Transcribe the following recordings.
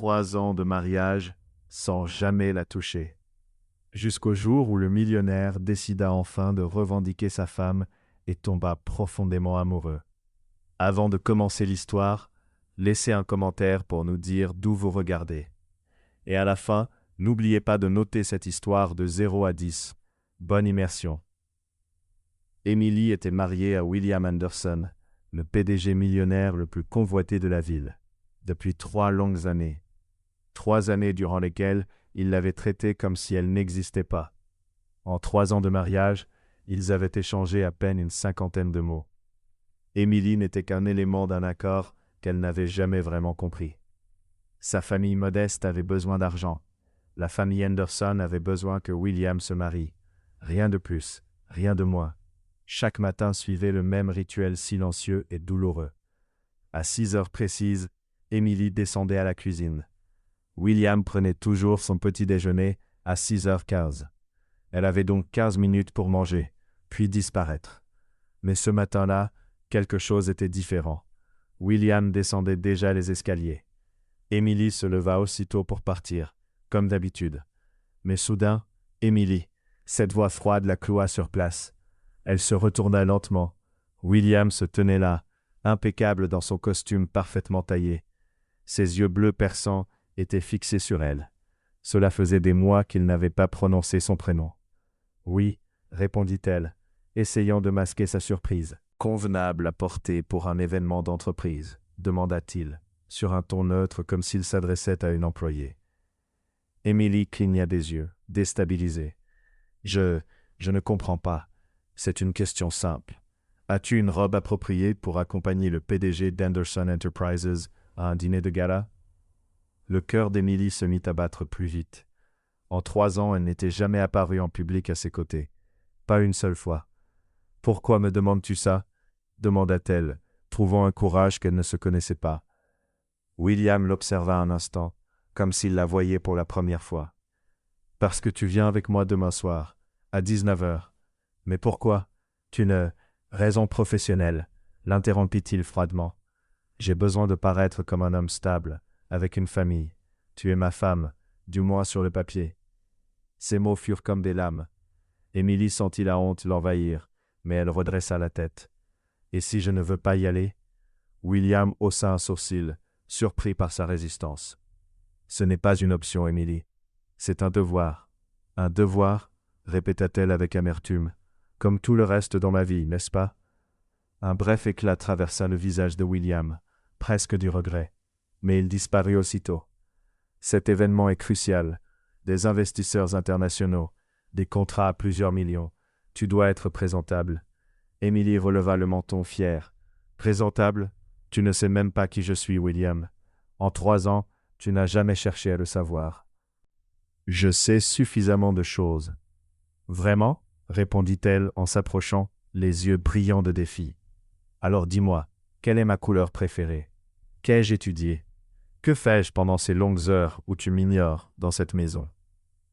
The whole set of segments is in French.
3 ans de mariage sans jamais la toucher. Jusqu'au jour où le millionnaire décida enfin de revendiquer sa femme et tomba profondément amoureux. Avant de commencer l'histoire, laissez un commentaire pour nous dire d'où vous regardez. Et à la fin, n'oubliez pas de noter cette histoire de 0 à 10. Bonne immersion. Emily était mariée à William Anderson, le PDG millionnaire le plus convoité de la ville, depuis 3 longues années. 3 années durant lesquelles il l'avait traitée comme si elle n'existait pas. En 3 ans de mariage, ils avaient échangé à peine une 50aine de mots. Emily n'était qu'un élément d'un accord qu'elle n'avait jamais vraiment compris. Sa famille modeste avait besoin d'argent. La famille Anderson avait besoin que William se marie. Rien de plus, rien de moins. Chaque matin suivait le même rituel silencieux et douloureux. À 6 heures précises, Emily descendait à la cuisine. William prenait toujours son petit déjeuner à 6h15. Elle avait donc 15 minutes pour manger, puis disparaître. Mais ce matin-là, quelque chose était différent. William descendait déjà les escaliers. Emily se leva aussitôt pour partir, comme d'habitude. Mais soudain, Emily, cette voix froide la cloua sur place. Elle se retourna lentement. William se tenait là, impeccable dans son costume parfaitement taillé. Ses yeux bleus perçants étaient fixés sur elle. Cela faisait des mois qu'il n'avait pas prononcé son prénom. « Oui », répondit-elle, essayant de masquer sa surprise. « Convenable à porter pour un événement d'entreprise », demanda-t-il, sur un ton neutre comme s'il s'adressait à une employée. Emily cligna des yeux, déstabilisée. « Je ne comprends pas. C'est une question simple. As-tu une robe appropriée pour accompagner le PDG d'Anderson Enterprises à un dîner de gala ?» Le cœur d'Emily se mit à battre plus vite. En 3 ans, elle n'était jamais apparue en public à ses côtés. Pas une seule fois. « Pourquoi me demandes-tu ça ?» demanda-t-elle, trouvant un courage qu'elle ne se connaissait pas. William l'observa un instant, comme s'il la voyait pour la première fois. « Parce que tu viens avec moi demain soir, à 19h. Mais pourquoi ? Tu ne... Raison professionnelle, l'interrompit-il froidement. J'ai besoin de paraître comme un homme stable, avec une famille. Tu es ma femme, du moins sur le papier. » Ces mots furent comme des lames. Emily sentit la honte l'envahir, mais elle redressa la tête. « Et si je ne veux pas y aller ?» William haussa un sourcil, surpris par sa résistance. « Ce n'est pas une option, Emily. C'est un devoir. »« Un devoir ?» répéta-t-elle avec amertume. « Comme tout le reste dans ma vie, n'est-ce pas ?» Un bref éclat traversa le visage de William, presque du regret, mais il disparut aussitôt. Cet événement est crucial. Des investisseurs internationaux, des contrats à plusieurs millions. Tu dois être présentable. Emily releva le menton fière. Présentable ? Tu ne sais même pas qui je suis, William. En 3 ans, tu n'as jamais cherché à le savoir. Je sais suffisamment de choses. Vraiment ? Répondit-elle en s'approchant, les yeux brillants de défi. Alors dis-moi, quelle est ma couleur préférée ? Qu'ai-je étudié ? Que fais-je pendant ces longues heures où tu m'ignores dans cette maison ?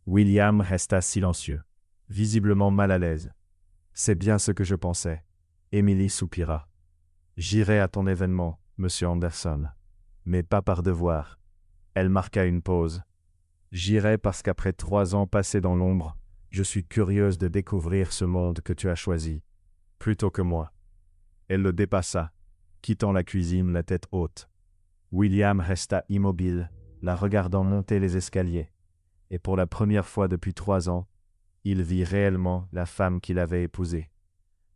William resta silencieux, visiblement mal à l'aise. C'est bien ce que je pensais. Emily soupira. J'irai à ton événement, monsieur Anderson, mais pas par devoir. Elle marqua une pause. J'irai parce qu'après 3 ans passés dans l'ombre, je suis curieuse de découvrir ce monde que tu as choisi, plutôt que moi. Elle le dépassa, quittant la cuisine la tête haute. William resta immobile, la regardant monter les escaliers, et pour la première fois depuis 3 ans, il vit réellement la femme qu'il avait épousée.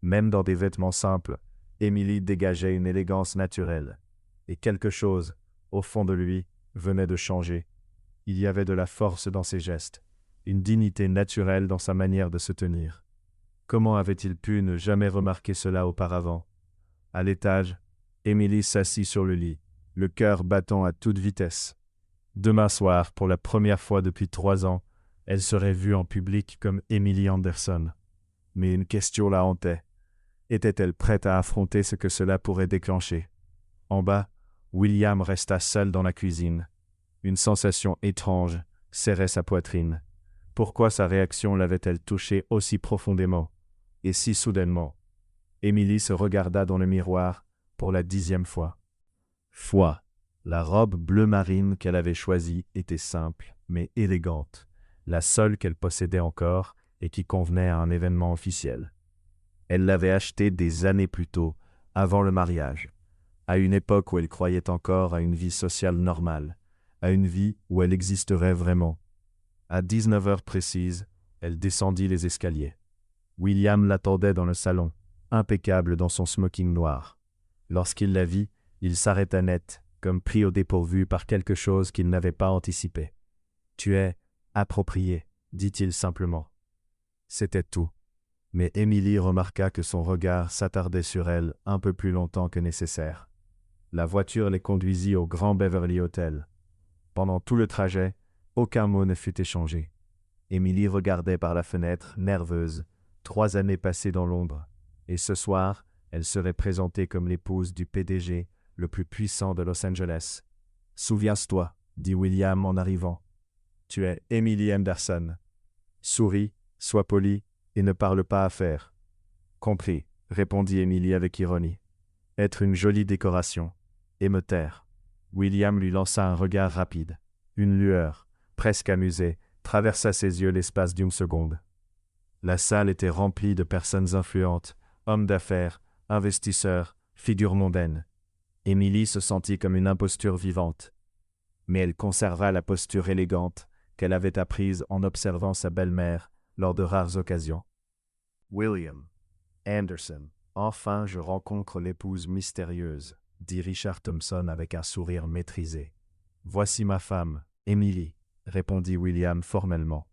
Même dans des vêtements simples, Emily dégageait une élégance naturelle, et quelque chose, au fond de lui, venait de changer. Il y avait de la force dans ses gestes, une dignité naturelle dans sa manière de se tenir. Comment avait-il pu ne jamais remarquer cela auparavant ? À l'étage, Emily s'assit sur le lit, le cœur battant à toute vitesse. Demain soir, pour la première fois depuis 3 ans, elle serait vue en public comme Emily Anderson. Mais une question la hantait. Était-elle prête à affronter ce que cela pourrait déclencher ? En bas, William resta seul dans la cuisine. Une sensation étrange serrait sa poitrine. Pourquoi sa réaction l'avait-elle touché aussi profondément et si soudainement ? Emily se regarda dans le miroir pour la 10e fois. Foi. La robe bleu marine qu'elle avait choisie était simple, mais élégante, la seule qu'elle possédait encore et qui convenait à un événement officiel. Elle l'avait achetée des années plus tôt, avant le mariage, à une époque où elle croyait encore à une vie sociale normale, à une vie où elle existerait vraiment. À 19 heures précises, elle descendit les escaliers. William l'attendait dans le salon, impeccable dans son smoking noir. Lorsqu'il la vit, il s'arrêta net, comme pris au dépourvu par quelque chose qu'il n'avait pas anticipé. « Tu es approprié », dit-il simplement. C'était tout. Mais Émilie remarqua que son regard s'attardait sur elle un peu plus longtemps que nécessaire. La voiture les conduisit au Grand Beverly Hotel. Pendant tout le trajet, aucun mot ne fut échangé. Émilie regardait par la fenêtre, nerveuse, 3 années passées dans l'ombre, et ce soir, elle serait présentée comme l'épouse du PDG, le plus puissant de Los Angeles. « Souviens-toi, » dit William en arrivant. « Tu es Emily Anderson. Souris, sois poli, et ne parle pas affaires. »« Compris, » répondit Emily avec ironie. « Être une jolie décoration. Et me taire. » William lui lança un regard rapide. Une lueur, presque amusée, traversa ses yeux l'espace d'une seconde. La salle était remplie de personnes influentes, hommes d'affaires, investisseurs, figures mondaines. Émilie se sentit comme une imposture vivante. Mais elle conserva la posture élégante qu'elle avait apprise en observant sa belle-mère lors de rares occasions. William Anderson. Enfin, je rencontre l'épouse mystérieuse, dit Richard Thompson avec un sourire maîtrisé. Voici ma femme, Emily, répondit William formellement.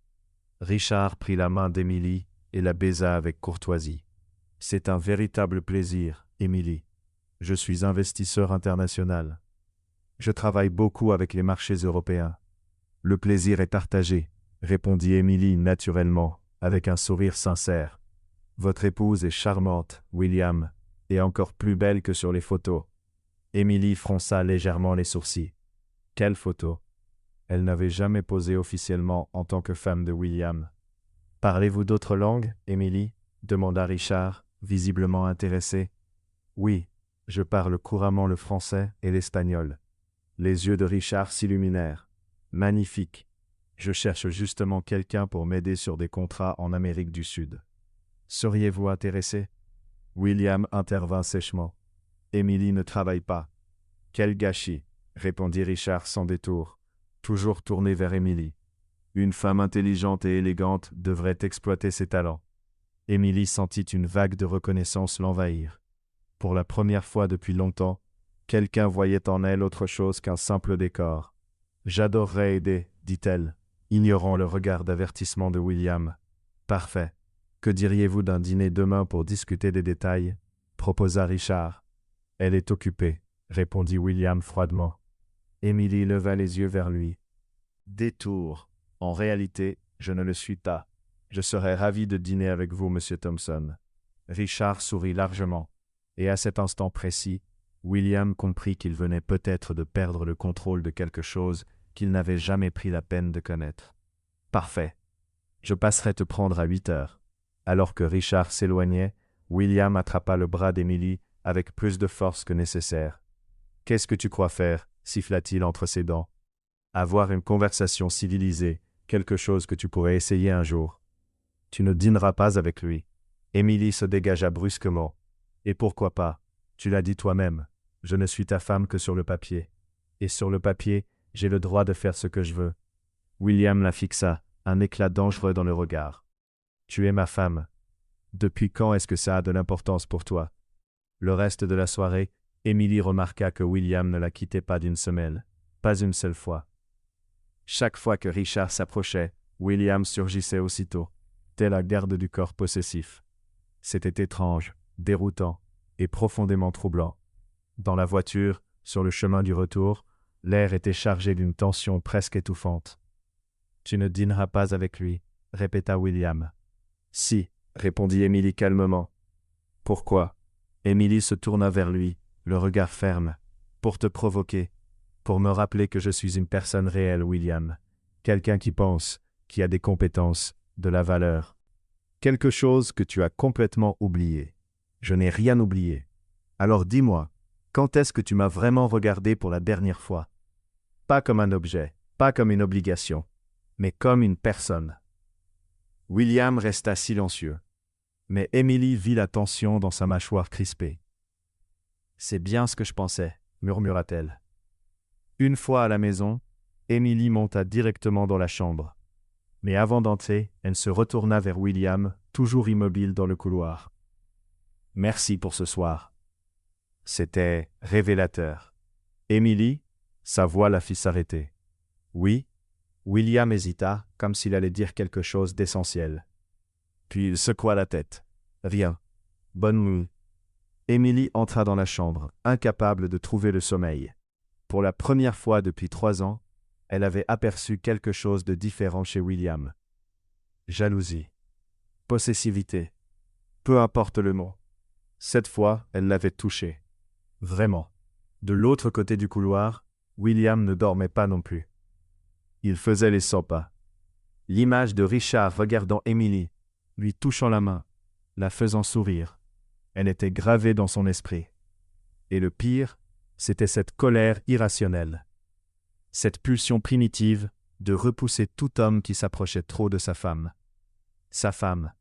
Richard prit la main d'Emily et la baisa avec courtoisie. C'est un véritable plaisir, Emily. Je suis investisseur international. Je travaille beaucoup avec les marchés européens. Le plaisir est partagé, répondit Emily naturellement, avec un sourire sincère. Votre épouse est charmante, William, et encore plus belle que sur les photos. Emily fronça légèrement les sourcils. Quelle photo? Elle n'avait jamais posé officiellement en tant que femme de William. Parlez-vous d'autres langues, Emily? Demanda Richard, visiblement intéressé. Oui, je parle couramment le français et l'espagnol. Les yeux de Richard s'illuminèrent. Magnifique. Je cherche justement quelqu'un pour m'aider sur des contrats en Amérique du Sud. Seriez-vous intéressé? William intervint sèchement. Emily ne travaille pas. Quel gâchis, répondit Richard sans détour, toujours tourné vers Emily. Une femme intelligente et élégante devrait exploiter ses talents. Emily sentit une vague de reconnaissance l'envahir. Pour la première fois depuis longtemps, quelqu'un voyait en elle autre chose qu'un simple décor. « J'adorerais aider, » dit-elle, ignorant le regard d'avertissement de William. « Parfait. Que diriez-vous d'un dîner demain pour discuter des détails ?» proposa Richard. « Elle est occupée, » répondit William froidement. Emily leva les yeux vers lui. « Détour. En réalité, je ne le suis pas. Je serais ravi de dîner avec vous, Monsieur Thompson. » Richard sourit largement, et à cet instant précis, William comprit qu'il venait peut-être de perdre le contrôle de quelque chose qu'il n'avait jamais pris la peine de connaître. « Parfait. Je passerai te prendre à 8 heures. » Alors que Richard s'éloignait, William attrapa le bras d'Emily avec plus de force que nécessaire. « Qu'est-ce que tu crois faire ?» siffla-t-il entre ses dents. « Avoir une conversation civilisée, quelque chose que tu pourrais essayer un jour. Tu ne dîneras pas avec lui. » Emily se dégagea brusquement. « Et pourquoi pas? Tu l'as dit toi-même. Je ne suis ta femme que sur le papier. Et sur le papier, j'ai le droit de faire ce que je veux. » William la fixa, un éclat dangereux dans le regard. « Tu es ma femme. Depuis quand est-ce que ça a de l'importance pour toi? » Le reste de la soirée, Emily remarqua que William ne la quittait pas d'une semelle, pas une seule fois. Chaque fois que Richard s'approchait, William surgissait aussitôt, tel un garde du corps possessif. C'était étrange, déroutant et profondément troublant. Dans la voiture, sur le chemin du retour, l'air était chargé d'une tension presque étouffante. « Tu ne dîneras pas avec lui, » répéta William. « Si, » répondit Emily calmement. « Pourquoi ?» Emily se tourna vers lui, le regard ferme. « Pour te provoquer, pour me rappeler que je suis une personne réelle, William. Quelqu'un qui pense, qui a des compétences, de la valeur. Quelque chose que tu as complètement oublié. » « Je n'ai rien oublié. Alors dis-moi, Quand est-ce que tu m'as vraiment regardé pour la dernière fois? Pas comme un objet, pas comme une obligation, mais comme une personne. William resta silencieux, mais Emily vit la tension dans sa mâchoire crispée. C'est bien ce que je pensais, murmura-t-elle. Une fois à la maison, Emily monta directement dans la chambre. Mais avant d'entrer, elle se retourna vers William, toujours immobile dans le couloir. « Merci pour ce soir. » C'était révélateur. Emily, sa voix la fit s'arrêter. « Oui ?» William hésita, comme s'il allait dire quelque chose d'essentiel. Puis il secoua la tête. « Rien. Bonne nuit. » Emily entra dans la chambre, incapable de trouver le sommeil. Pour la première fois depuis 3 ans, elle avait aperçu quelque chose de différent chez William. Jalousie. Possessivité. Peu importe le mot. Cette fois, elle l'avait touché. Vraiment. De l'autre côté du couloir, William ne dormait pas non plus. Il faisait les 100 pas. L'image de Richard regardant Emily, lui touchant la main, la faisant sourire, elle était gravée dans son esprit. Et le pire, c'était cette colère irrationnelle. Cette pulsion primitive de repousser tout homme qui s'approchait trop de sa femme. Sa femme.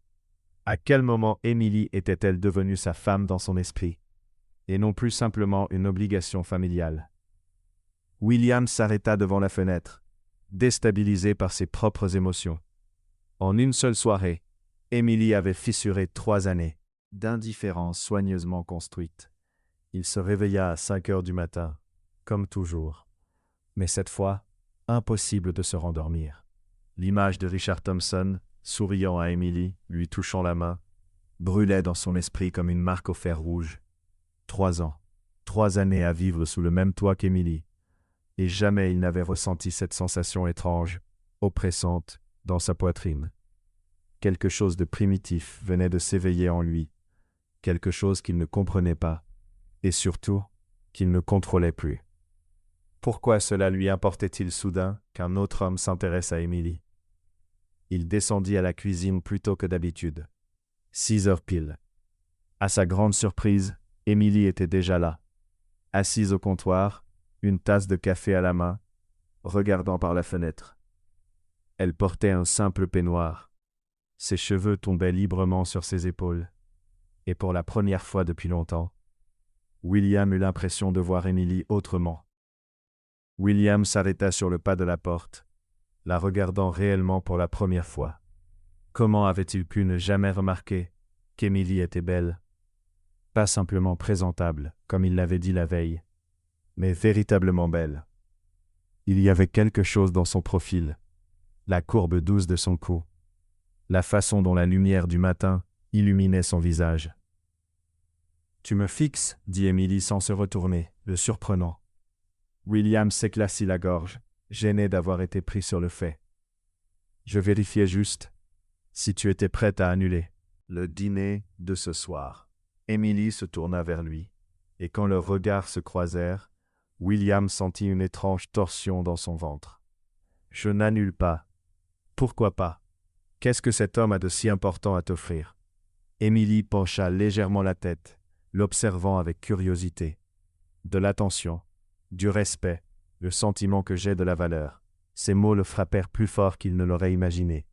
À quel moment Emily était-elle devenue sa femme dans son esprit, et non plus simplement une obligation familiale? William s'arrêta devant la fenêtre, déstabilisé par ses propres émotions. En une seule soirée, Emily avait fissuré 3 années d'indifférence soigneusement construite. Il se réveilla à 5 heures du matin, comme toujours. Mais cette fois, impossible de se rendormir. L'image de Richard Thompson, souriant à Emily, lui touchant la main, brûlait dans son esprit comme une marque au fer rouge. 3 ans, 3 années à vivre sous le même toit qu'Emily, et jamais il n'avait ressenti cette sensation étrange, oppressante, dans sa poitrine. Quelque chose de primitif venait de s'éveiller en lui, quelque chose qu'il ne comprenait pas, et surtout, qu'il ne contrôlait plus. Pourquoi cela lui importait-il soudain qu'un autre homme s'intéresse à Emily? Il descendit à la cuisine plus tôt que d'habitude. 6 heures pile. À sa grande surprise, Emily était déjà là, assise au comptoir, une tasse de café à la main, regardant par la fenêtre. Elle portait un simple peignoir. Ses cheveux tombaient librement sur ses épaules. Et pour la première fois depuis longtemps, William eut l'impression de voir Emily autrement. William s'arrêta sur le pas de la porte, la regardant réellement pour la première fois. Comment avait-il pu ne jamais remarquer qu'Emily était belle? Pas simplement présentable, comme il l'avait dit la veille, mais véritablement belle. Il y avait quelque chose dans son profil, la courbe douce de son cou, la façon dont la lumière du matin illuminait son visage. « Tu me fixes » dit Emily sans se retourner, le surprenant. William s'éclaircit la gorge, gêné d'avoir été pris sur le fait. « Je vérifiais juste si tu étais prête à annuler le dîner de ce soir. » Emily se tourna vers lui, et quand leurs regards se croisèrent, William sentit une étrange torsion dans son ventre. « Je n'annule pas. Pourquoi pas? Qu'est-ce que cet homme a de si important à t'offrir? » Emily pencha légèrement la tête, l'observant avec curiosité. De l'attention, du respect, le sentiment que j'ai de la valeur. Ces mots le frappèrent plus fort qu'il ne l'aurait imaginé.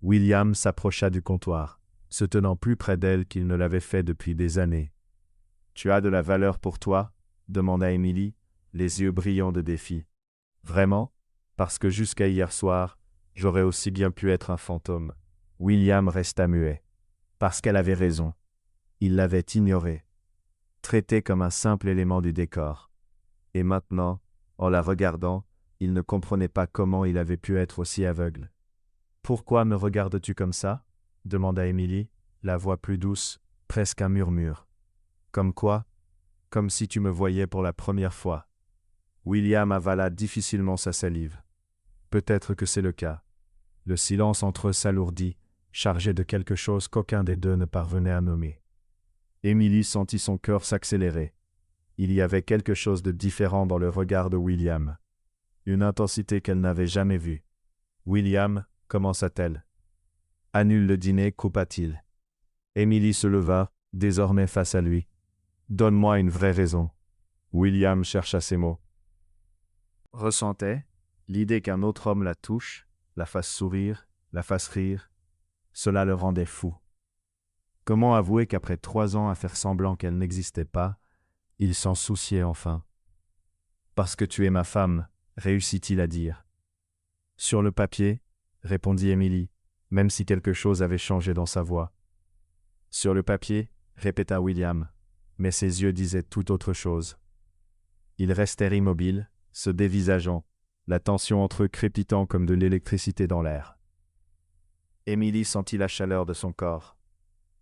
William s'approcha du comptoir, se tenant plus près d'elle qu'il ne l'avait fait depuis des années. « Tu as de la valeur pour toi ?» demanda Emily, les yeux brillants de défi. « Vraiment? Parce que jusqu'à hier soir, j'aurais aussi bien pu être un fantôme. » William resta muet. Parce qu'elle avait raison. Il l'avait ignorée, traitée comme un simple élément du décor. Et maintenant, en la regardant, il ne comprenait pas comment il avait pu être aussi aveugle. « Pourquoi me regardes-tu comme ça ?» demanda Emily, la voix plus douce, presque un murmure. « Comme quoi? Comme si tu me voyais pour la première fois. » William avala difficilement sa salive. Peut-être que c'est le cas. Le silence entre eux s'alourdit, chargé de quelque chose qu'aucun des deux ne parvenait à nommer. Emily sentit son cœur s'accélérer. Il y avait quelque chose de différent dans le regard de William. Une intensité qu'elle n'avait jamais vue. « William, commença-t-elle. « Annule le dîner, coupa-t-il. Emily se leva, désormais face à lui. « Donne-moi une vraie raison. » William chercha ses mots. Ressentait l'idée qu'un autre homme la touche, la fasse sourire, la fasse rire. Cela le rendait fou. Comment avouer qu'après 3 ans à faire semblant qu'elle n'existait pas, il s'en souciait enfin? Parce que tu es ma femme, réussit-il à dire. Sur le papier, répondit Émilie, même si quelque chose avait changé dans sa voix. Sur le papier, répéta William, mais ses yeux disaient tout autre chose. Ils restèrent immobiles, se dévisageant, la tension entre eux crépitant comme de l'électricité dans l'air. Émilie sentit la chaleur de son corps,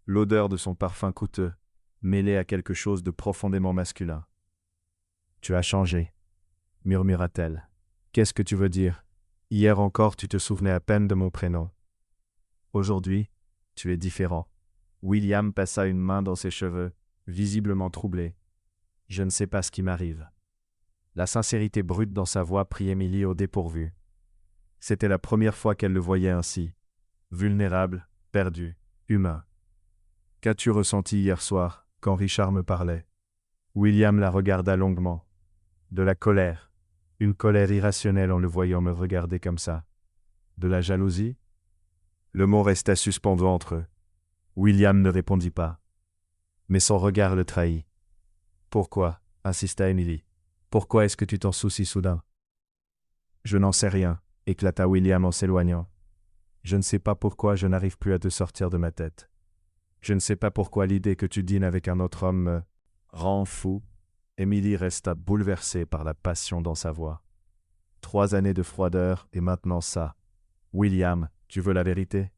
l'odeur de son parfum coûteux, mêlée à quelque chose de profondément masculin. « Tu as changé, » murmura-t-elle. « Qu'est-ce que tu veux dire? Hier encore tu te souvenais à peine de mon prénom. Aujourd'hui, tu es différent. » William passa une main dans ses cheveux, visiblement troublé. « Je ne sais pas ce qui m'arrive. » La sincérité brute dans sa voix prit Émilie au dépourvu. C'était la première fois qu'elle le voyait ainsi, vulnérable, perdu, humain. « Qu'as-tu ressenti hier soir, quand Richard me parlait ?» William la regarda longuement. De la colère, une colère irrationnelle en le voyant me regarder comme ça. De la jalousie? Le mot resta suspendu entre eux. William ne répondit pas. Mais son regard le trahit. « Pourquoi ?» insista Émilie. « Pourquoi est-ce que tu t'en soucies soudain ?»« Je n'en sais rien, » éclata William en s'éloignant. « Je ne sais pas pourquoi je n'arrive plus à te sortir de ma tête. Je ne sais pas pourquoi l'idée que tu dînes avec un autre homme me rend fou. » Émilie resta bouleversée par la passion dans sa voix. 3 années de froideur et maintenant ça. « William, tu veux la vérité ?»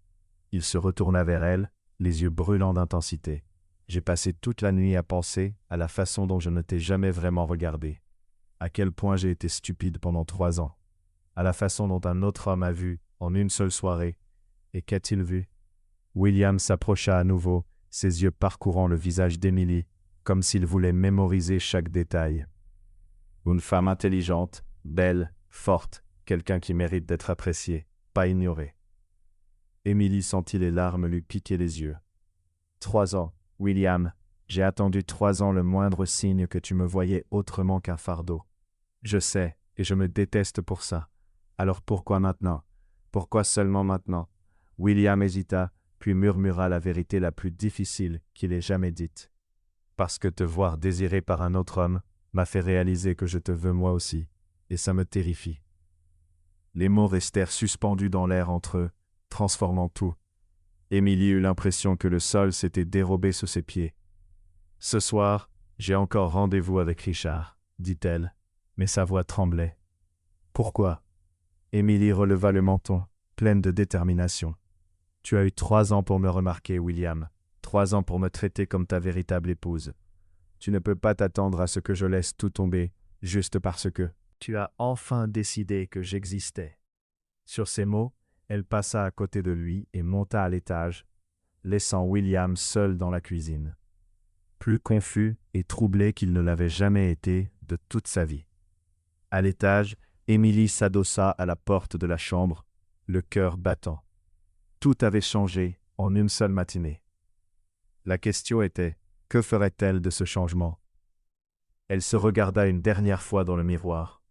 Il se retourna vers elle, les yeux brûlants d'intensité. « J'ai passé toute la nuit à penser à la façon dont je ne t'ai jamais vraiment regardé. À quel point j'ai été stupide pendant 3 ans. À la façon dont un autre homme a vu, en une seule soirée. Et qu'a-t-il vu ?» William s'approcha à nouveau, ses yeux parcourant le visage d'Émilie, comme s'il voulait mémoriser chaque détail. Une femme intelligente, belle, forte, quelqu'un qui mérite d'être apprécié, pas ignoré. Émilie sentit les larmes lui piquer les yeux. 3 ans, William, j'ai attendu 3 ans le moindre signe que tu me voyais autrement qu'un fardeau. Je sais, et je me déteste pour ça. Alors pourquoi maintenant? Pourquoi seulement maintenant? William hésita, puis murmura la vérité la plus difficile qu'il ait jamais dite. Parce que te voir désiré par un autre homme m'a fait réaliser que je te veux moi aussi, et ça me terrifie. Les mots restèrent suspendus dans l'air entre eux, transformant tout. Émilie eut l'impression que le sol s'était dérobé sous ses pieds. « Ce soir, j'ai encore rendez-vous avec Richard, » dit-elle, mais sa voix tremblait. « Pourquoi ?» Émilie releva le menton, pleine de détermination. « Tu as eu 3 ans pour me remarquer, William. 3 ans pour me traiter comme ta véritable épouse. Tu ne peux pas t'attendre à ce que je laisse tout tomber, juste parce que tu as enfin décidé que j'existais. » Sur ces mots, elle passa à côté de lui et monta à l'étage, laissant William seul dans la cuisine. Plus confus et troublé qu'il ne l'avait jamais été de toute sa vie. À l'étage, Émilie s'adossa à la porte de la chambre, le cœur battant. Tout avait changé en une seule matinée. La question était, que ferait-elle de ce changement? Elle se regarda une dernière fois dans le miroir.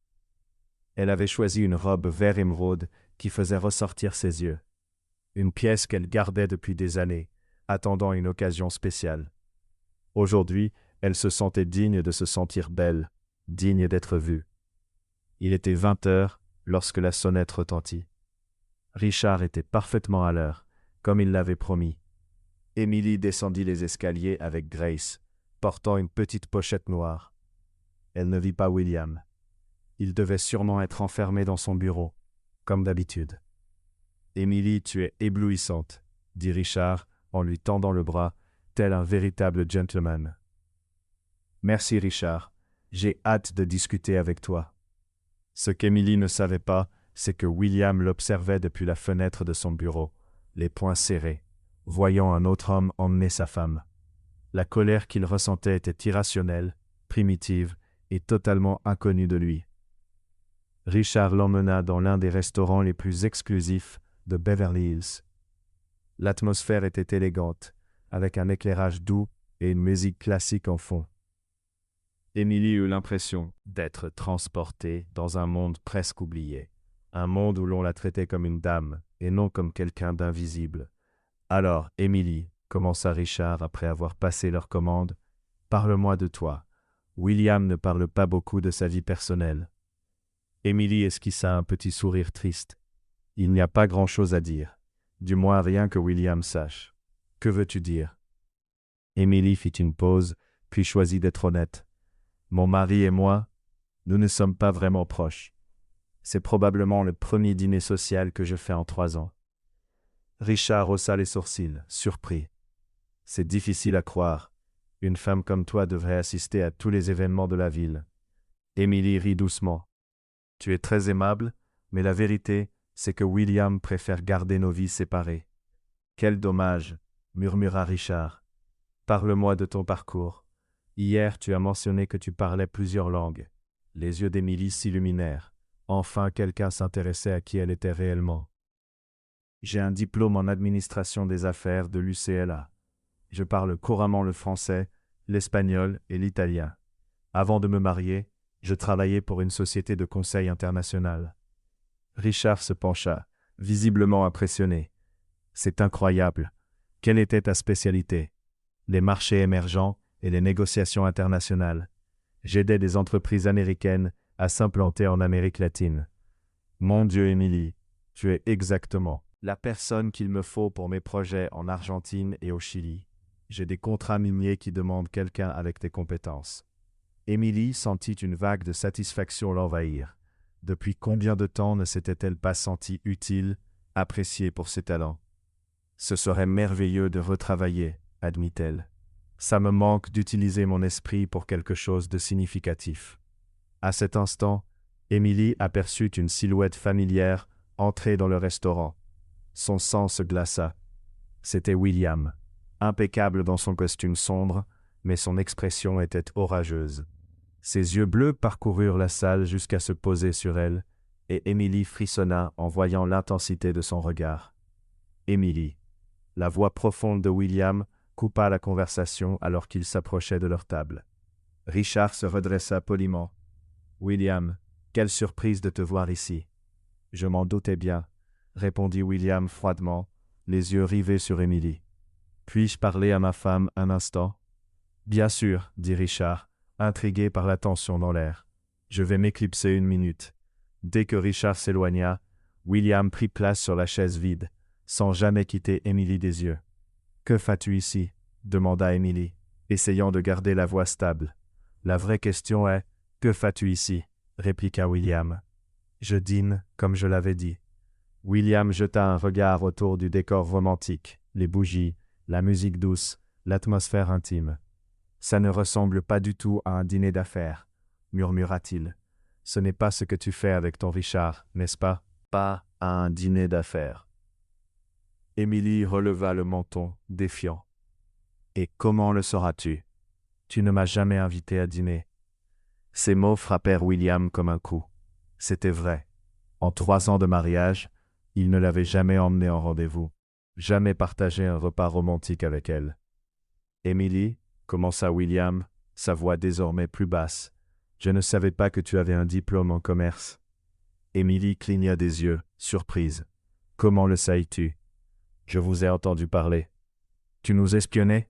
Elle avait choisi une robe vert émeraude qui faisait ressortir ses yeux. Une pièce qu'elle gardait depuis des années, attendant une occasion spéciale. Aujourd'hui, elle se sentait digne de se sentir belle, digne d'être vue. Il était 20 heures lorsque la sonnette retentit. Richard était parfaitement à l'heure, comme il l'avait promis. Émilie descendit les escaliers avec Grace, portant une petite pochette noire. Elle ne vit pas William. Il devait sûrement être enfermé dans son bureau, comme d'habitude. « Émilie, tu es éblouissante, » dit Richard en lui tendant le bras, tel un véritable gentleman. « Merci Richard, j'ai hâte de discuter avec toi. » Ce qu'Émilie ne savait pas, c'est que William l'observait depuis la fenêtre de son bureau, les poings serrés, voyant un autre homme emmener sa femme. La colère qu'il ressentait était irrationnelle, primitive et totalement inconnue de lui. Richard l'emmena dans l'un des restaurants les plus exclusifs de Beverly Hills. L'atmosphère était élégante, avec un éclairage doux et une musique classique en fond. Émilie eut l'impression d'être transportée dans un monde presque oublié. Un monde où l'on la traitait comme une dame et non comme quelqu'un d'invisible. Alors, Émilie, commença Richard après avoir passé leur commande, parle-moi de toi. William ne parle pas beaucoup de sa vie personnelle. Émilie esquissa un petit sourire triste. Il n'y a pas grand-chose à dire. Du moins rien que William sache. Que veux-tu dire? Émilie fit une pause, puis choisit d'être honnête. Mon mari et moi, nous ne sommes pas vraiment proches. C'est probablement le premier dîner social que je fais en 3 ans. Richard haussa les sourcils, surpris. C'est difficile à croire. Une femme comme toi devrait assister à tous les événements de la ville. Émilie rit doucement. Tu es très aimable, mais la vérité, c'est que William préfère garder nos vies séparées. Quel dommage, murmura Richard. Parle-moi de ton parcours. Hier, tu as mentionné que tu parlais plusieurs langues. Les yeux d'Émilie s'illuminèrent. Enfin, quelqu'un s'intéressait à qui elle était réellement. J'ai un diplôme en administration des affaires de l'UCLA. Je parle couramment le français, l'espagnol et l'italien. Avant de me marier, je travaillais pour une société de conseil international. Richard se pencha, visiblement impressionné. C'est incroyable. Quelle était ta spécialité? Les marchés émergents et les négociations internationales. J'aidais des entreprises américaines à s'implanter en Amérique latine. Mon Dieu, Émilie, tu es exactement la personne qu'il me faut pour mes projets en Argentine et au Chili. J'ai des contrats miniers qui demandent quelqu'un avec tes compétences. Émilie sentit une vague de satisfaction l'envahir. Depuis combien de temps ne s'était-elle pas sentie utile, appréciée pour ses talents? Ce serait merveilleux de retravailler, admit-elle. Ça me manque d'utiliser mon esprit pour quelque chose de significatif. À cet instant, Émilie aperçut une silhouette familière entrer dans le restaurant. Son sang se glaça. C'était William, impeccable dans son costume sombre, mais son expression était orageuse. Ses yeux bleus parcoururent la salle jusqu'à se poser sur elle, et Émilie frissonna en voyant l'intensité de son regard. Émilie. La voix profonde de William coupa la conversation alors qu'ils s'approchaient de leur table. Richard se redressa poliment. « William, quelle surprise de te voir ici. »« Je m'en doutais bien, » répondit William froidement, les yeux rivés sur Émilie. « Puis-je parler à ma femme un instant ?»« Bien sûr, » dit Richard, intrigué par la tension dans l'air. « Je vais m'éclipser 1 minute. » Dès que Richard s'éloigna, William prit place sur la chaise vide, sans jamais quitter Émilie des yeux. « Que fais-tu ici ?» demanda Émilie, essayant de garder la voix stable. « La vraie question est, que fais-tu ici ?» répliqua William. « Je dîne, comme je l'avais dit. » William jeta un regard autour du décor romantique, les bougies, la musique douce, l'atmosphère intime. « Ça ne ressemble pas du tout à un dîner d'affaires, » murmura-t-il. « Ce n'est pas ce que tu fais avec ton Richard, n'est-ce pas? Pas à un dîner d'affaires. » Émilie releva le menton, défiant. « Et comment le sauras-tu? Tu ne m'as jamais invité à dîner. » Ces mots frappèrent William comme un coup. C'était vrai. En 3 ans de mariage, il ne l'avait jamais emmenée en rendez-vous, jamais partagé un repas romantique avec elle. « Émilie, » commença William, sa voix désormais plus basse, « je ne savais pas que tu avais un diplôme en commerce. » Émilie cligna des yeux, surprise. « Comment le sais-tu? Je vous ai entendu parler. Tu nous espionnais? »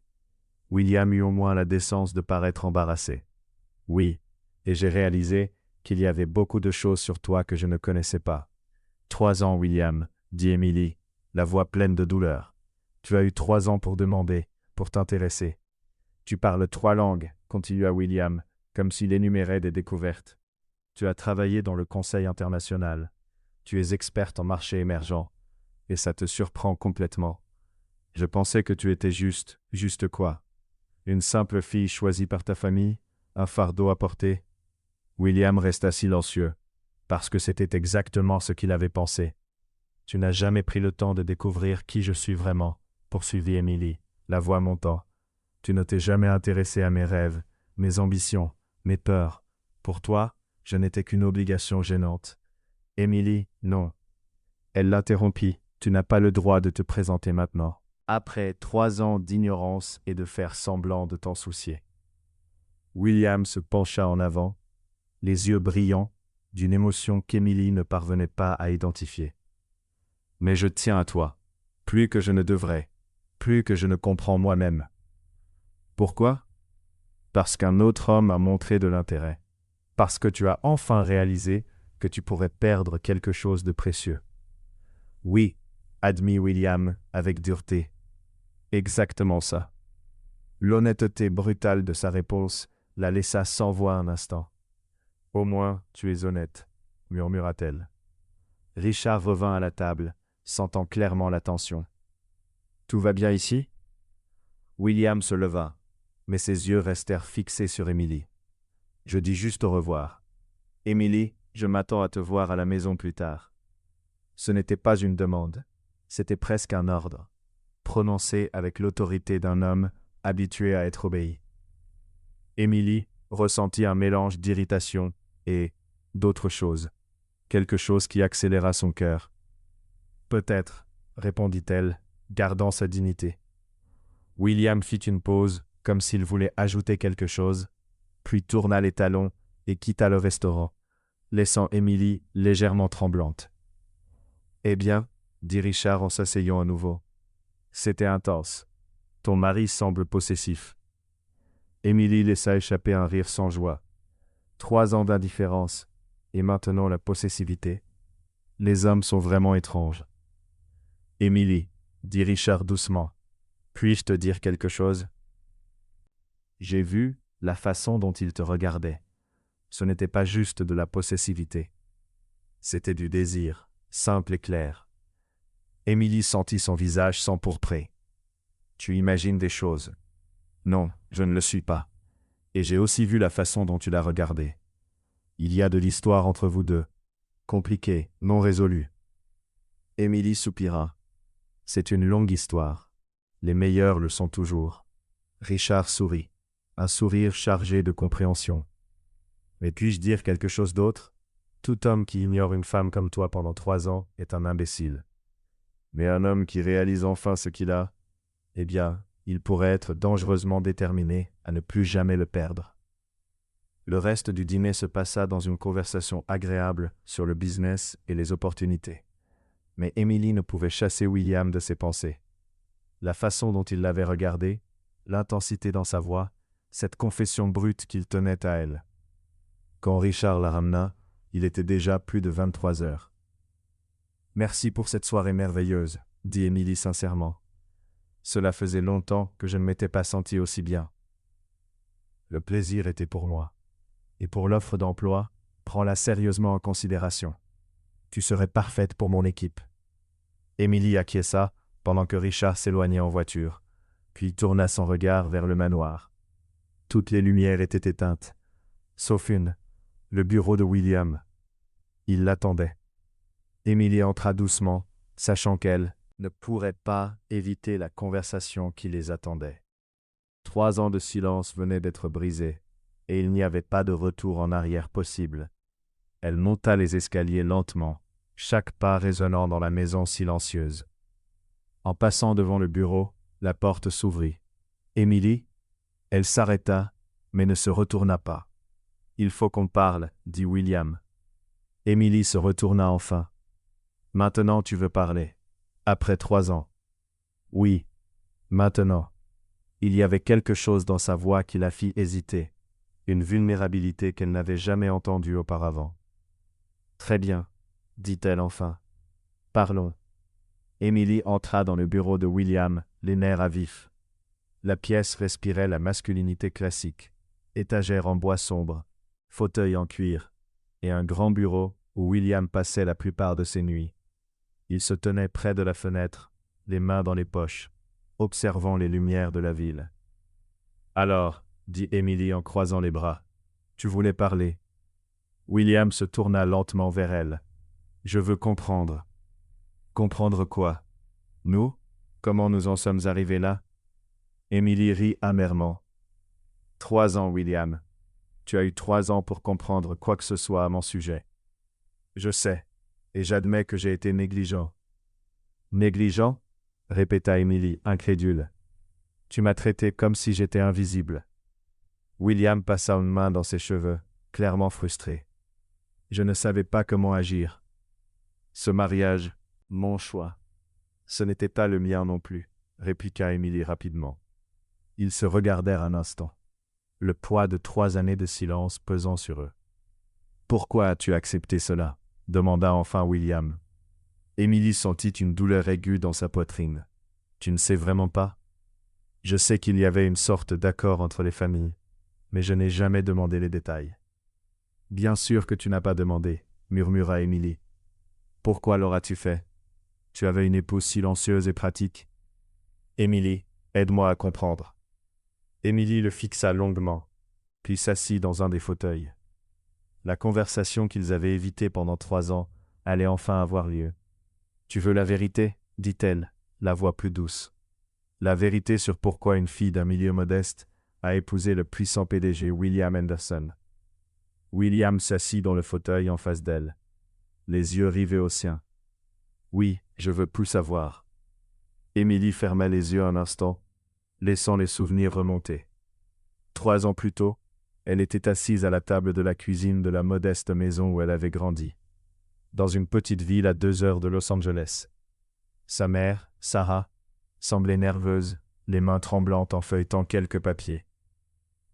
William eut au moins la décence de paraître embarrassé. « Oui, et j'ai réalisé qu'il y avait beaucoup de choses sur toi que je ne connaissais pas. »« 3 ans, William, » dit Émilie, la voix pleine de douleur. « Tu as eu 3 ans pour demander, pour t'intéresser. »« Tu parles 3 langues, » continua William, comme s'il énumérait des découvertes. « Tu as travaillé dans le conseil international. Tu es experte en marché émergent. Et ça te surprend complètement. Je pensais que tu étais juste quoi? Une simple fille choisie par ta famille, un fardeau à porter ?» William resta silencieux, parce que c'était exactement ce qu'il avait pensé. « Tu n'as jamais pris le temps de découvrir qui je suis vraiment, » poursuivit Émilie, la voix montant. « Tu ne t'es jamais intéressé à mes rêves, mes ambitions, mes peurs. Pour toi, je n'étais qu'une obligation gênante. » « Émilie, non. » Elle l'interrompit. « Tu n'as pas le droit de te présenter maintenant, après 3 ans d'ignorance et de faire semblant de t'en soucier. » William se pencha en avant, les yeux brillants, d'une émotion qu'Émilie ne parvenait pas à identifier. « Mais je tiens à toi, plus que je ne devrais, plus que je ne comprends moi-même. » Pourquoi ? Parce qu'un autre homme a montré de l'intérêt. Parce que tu as enfin réalisé que tu pourrais perdre quelque chose de précieux. Oui, admit William avec dureté. Exactement ça. L'honnêteté brutale de sa réponse la laissa sans voix un instant. Au moins, tu es honnête, murmura-t-elle. Richard revint à la table, sentant clairement la tension. Tout va bien ici ? William se leva, mais ses yeux restèrent fixés sur Émilie. Je dis juste au revoir. Émilie, je m'attends à te voir à la maison plus tard. Ce n'était pas une demande, c'était presque un ordre, prononcé avec l'autorité d'un homme habitué à être obéi. Émilie ressentit un mélange d'irritation et d'autre chose, quelque chose qui accéléra son cœur. Peut-être, répondit-elle, gardant sa dignité. William fit une pause, comme s'il voulait ajouter quelque chose, puis tourna les talons et quitta le restaurant, laissant Émilie légèrement tremblante. « Eh bien, dit Richard en s'asseyant à nouveau. C'était intense. Ton mari semble possessif. » Émilie laissa échapper un rire sans joie. 3 ans d'indifférence, et maintenant la possessivité. Les hommes sont vraiment étranges. « Émilie, dit Richard doucement, puis-je te dire quelque chose ? J'ai vu la façon dont il te regardait. Ce n'était pas juste de la possessivité. C'était du désir, simple et clair. » Émilie sentit son visage s'empourprer. « Tu imagines des choses. » »« Non, je ne le suis pas. Et j'ai aussi vu la façon dont tu l'as regardé. Il y a de l'histoire entre vous deux. Compliquée, non résolue. » Émilie soupira. « C'est une longue histoire. Les meilleurs le sont toujours. » Richard sourit, un sourire chargé de compréhension. « Mais puis-je dire quelque chose d'autre ? Tout homme qui ignore une femme comme toi pendant 3 ans est un imbécile. Mais un homme qui réalise enfin ce qu'il a, eh bien, il pourrait être dangereusement déterminé à ne plus jamais le perdre. » Le reste du dîner se passa dans une conversation agréable sur le business et les opportunités. Mais Émilie ne pouvait chasser William de ses pensées. La façon dont il l'avait regardé, l'intensité dans sa voix, cette confession brute qu'il tenait à elle. Quand Richard la ramena, il était déjà plus de 23 heures. « Merci pour cette soirée merveilleuse, » dit Émilie sincèrement. « Cela faisait longtemps que je ne m'étais pas sentie aussi bien. » Le plaisir était pour moi. Et pour l'offre d'emploi, prends-la sérieusement en considération. Tu serais parfaite pour mon équipe. Émilie acquiesça pendant que Richard s'éloignait en voiture, puis tourna son regard vers le manoir. Toutes les lumières étaient éteintes, sauf une, le bureau de William. Il l'attendait. Émilie entra doucement, sachant qu'elle ne pourrait pas éviter la conversation qui les attendait. 3 ans de silence venaient d'être brisés, et il n'y avait pas de retour en arrière possible. Elle monta les escaliers lentement, chaque pas résonnant dans la maison silencieuse. En passant devant le bureau, la porte s'ouvrit. « Émilie ?» Elle s'arrêta, mais ne se retourna pas. « Il faut qu'on parle, » dit William. Émilie se retourna enfin. « Maintenant tu veux parler. Après 3 ans. » « Oui, maintenant. » Il y avait quelque chose dans sa voix qui la fit hésiter, une vulnérabilité qu'elle n'avait jamais entendue auparavant. « Très bien, » dit-elle enfin. « Parlons. » Émilie entra dans le bureau de William, les nerfs à vif. La pièce respirait la masculinité classique, étagère en bois sombre, fauteuil en cuir, et un grand bureau où William passait la plupart de ses nuits. Il se tenait près de la fenêtre, les mains dans les poches, observant les lumières de la ville. « Alors, » dit Émilie en croisant les bras, « tu voulais parler. » William se tourna lentement vers elle. « Je veux comprendre. » « Comprendre quoi ? Nous ? Comment nous en sommes arrivés là ? » Émilie rit amèrement. « 3 ans, William. Tu as eu 3 ans pour comprendre quoi que ce soit à mon sujet. Je sais, et j'admets que j'ai été négligent. »« Négligent ?» répéta Émilie, incrédule. « Tu m'as traité comme si j'étais invisible. » William passa une main dans ses cheveux, clairement frustré. Je ne savais pas comment agir. Ce mariage, mon choix. Ce n'était pas le mien non plus, répliqua Émilie rapidement. Ils se regardèrent un instant, le poids de 3 années de silence pesant sur eux. Pourquoi as-tu accepté cela? Demanda enfin William. Émilie sentit une douleur aiguë dans sa poitrine. Tu ne sais vraiment pas? Je sais qu'il y avait une sorte d'accord entre les familles, mais je n'ai jamais demandé les détails. Bien sûr que tu n'as pas demandé, murmura Émilie. Pourquoi l'auras-tu fait? Tu avais une épouse silencieuse et pratique. Émilie, aide-moi à comprendre. Émilie le fixa longuement, puis s'assit dans un des fauteuils. La conversation qu'ils avaient évitée pendant 3 ans allait enfin avoir lieu. Tu veux la vérité? Dit-elle, la voix plus douce. La vérité sur pourquoi une fille d'un milieu modeste a épousé le puissant PDG William Anderson. William s'assit dans le fauteuil en face d'elle, les yeux rivés aux siens. Oui, je veux plus savoir. Émilie ferma les yeux un instant, laissant les souvenirs remonter. 3 ans plus tôt, elle était assise à la table de la cuisine de la modeste maison où elle avait grandi, dans une petite ville à 2 heures de Los Angeles. Sa mère, Sarah, semblait nerveuse, les mains tremblantes en feuilletant quelques papiers.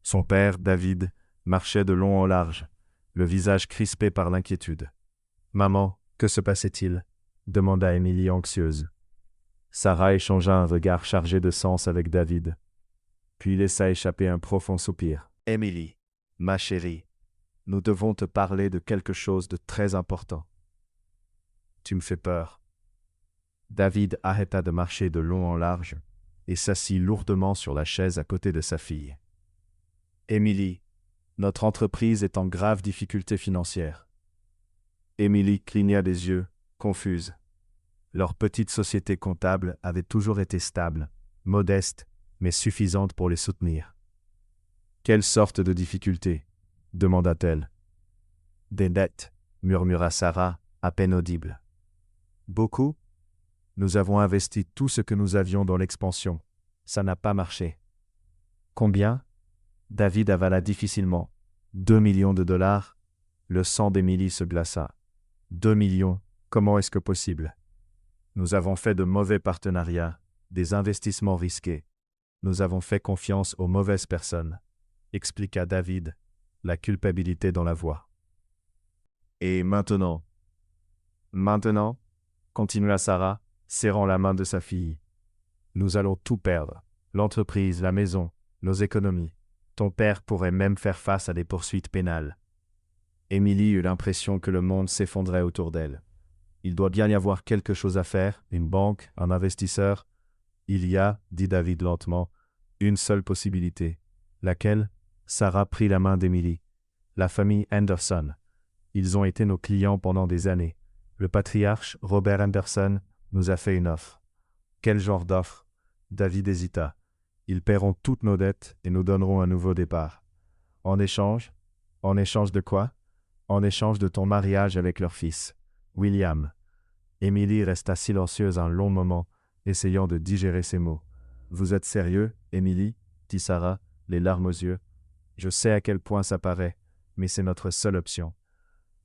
Son père, David, marchait de long en large, le visage crispé par l'inquiétude. « Maman, que se passait-il » demanda Émilie anxieuse. Sarah échangea un regard chargé de sens avec David, puis laissa échapper un profond soupir. « Émilie, ma chérie, nous devons te parler de quelque chose de très important. » « Tu me fais peur. » David arrêta de marcher de long en large et s'assit lourdement sur la chaise à côté de sa fille. « Émilie, notre entreprise est en grave difficulté financière. » Émilie cligna des yeux, confuse. Leur petite société comptable avait toujours été stable, modeste, mais suffisante pour les soutenir. « Quelle sorte de difficulté ?» demanda-t-elle. « Des dettes, » murmura Sarah, à peine audible. « Beaucoup ? Nous avons investi tout ce que nous avions dans l'expansion. Ça n'a pas marché. » « Combien ?» David avala difficilement. « 2 millions de dollars. » Le sang d'Émilie se glaça. « 2 millions, comment est-ce que possible? Nous avons fait de mauvais partenariats, des investissements risqués. Nous avons fait confiance aux mauvaises personnes, » expliqua David, la culpabilité dans la voix. « Et maintenant? » « Maintenant, » continua Sarah, serrant la main de sa fille. « Nous allons tout perdre. L'entreprise, la maison, nos économies. Ton père pourrait même faire face à des poursuites pénales. » Émilie eut l'impression que le monde s'effondrait autour d'elle. Il doit bien y avoir quelque chose à faire, une banque, un investisseur. Il y a, dit David lentement, une seule possibilité. Laquelle? Sarah prit la main d'Émilie. La famille Anderson. Ils ont été nos clients pendant des années. Le patriarche, Robert Anderson, nous a fait une offre. Quel genre d'offre? David hésita. Ils paieront toutes nos dettes et nous donneront un nouveau départ. En échange? En échange de quoi? En échange de ton mariage avec leur fils, William. Émilie resta silencieuse un long moment, essayant de digérer ses mots. « Vous êtes sérieux, Émilie » dit Sarah, les larmes aux yeux. « Je sais à quel point ça paraît, mais c'est notre seule option. »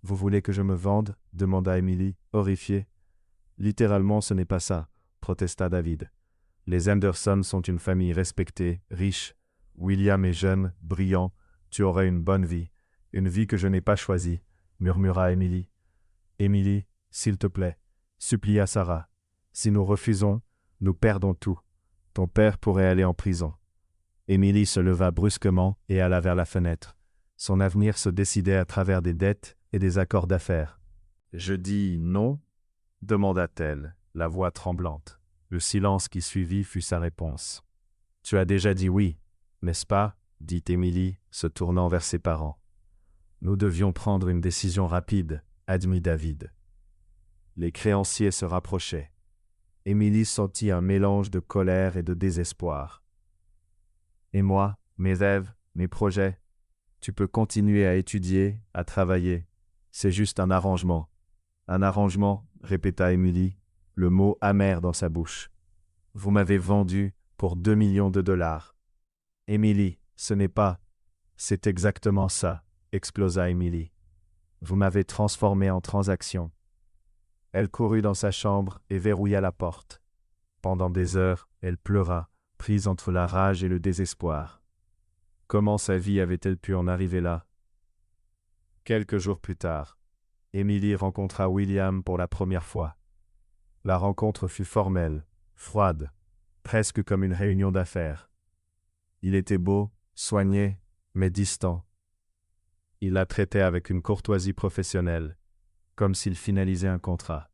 « Vous voulez que je me vende » demanda Émilie, horrifiée. « Littéralement, ce n'est pas ça » protesta David. « Les Anderson sont une famille respectée, riche. William est jeune, brillant. Tu aurais une bonne vie. Une vie que je n'ai pas choisie, » murmura Émilie. « Émilie, s'il te plaît, » supplia Sarah. « Si nous refusons, nous perdons tout. Ton père pourrait aller en prison. » Émilie se leva brusquement et alla vers la fenêtre. Son avenir se décidait à travers des dettes et des accords d'affaires. « Je dis non » demanda-t-elle, la voix tremblante. Le silence qui suivit fut sa réponse. « Tu as déjà dit oui, n'est-ce pas » dit Émilie, se tournant vers ses parents. « Nous devions prendre une décision rapide » admit David. Les créanciers se rapprochaient. Émilie sentit un mélange de colère et de désespoir. « Et moi, mes rêves, mes projets, tu peux continuer à étudier, à travailler. C'est juste un arrangement. » « Un arrangement » répéta Émilie, le mot amer dans sa bouche. « Vous m'avez vendu pour 2 millions de dollars. » « Émilie, ce n'est pas... » C'est exactement ça, explosa Emily. Vous m'avez transformé en transaction. Elle courut dans sa chambre et verrouilla la porte. Pendant des heures, elle pleura, prise entre la rage et le désespoir. Comment sa vie avait-elle pu en arriver là? Quelques jours plus tard, Emily rencontra William pour la première fois. La rencontre fut formelle, froide, presque comme une réunion d'affaires. Il était beau, soigné, mais distant. Il la traitait avec une courtoisie professionnelle, comme s'il finalisait un contrat.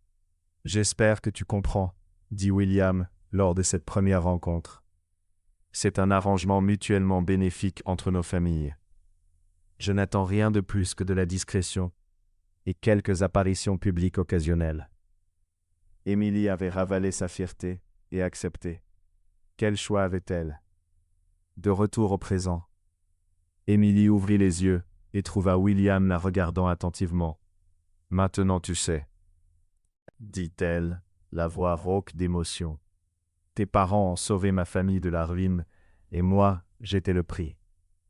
« J'espère que tu comprends », dit William lors de cette première rencontre. « C'est un arrangement mutuellement bénéfique entre nos familles. Je n'attends rien de plus que de la discrétion et quelques apparitions publiques occasionnelles. » Emily avait ravalé sa fierté et accepté. Quel choix avait-elle? De retour au présent, Emily ouvrit les yeux et trouva William la regardant attentivement. « Maintenant tu sais, » dit-elle, la voix rauque d'émotion. « Tes parents ont sauvé ma famille de la ruine, et moi, j'étais le prix. »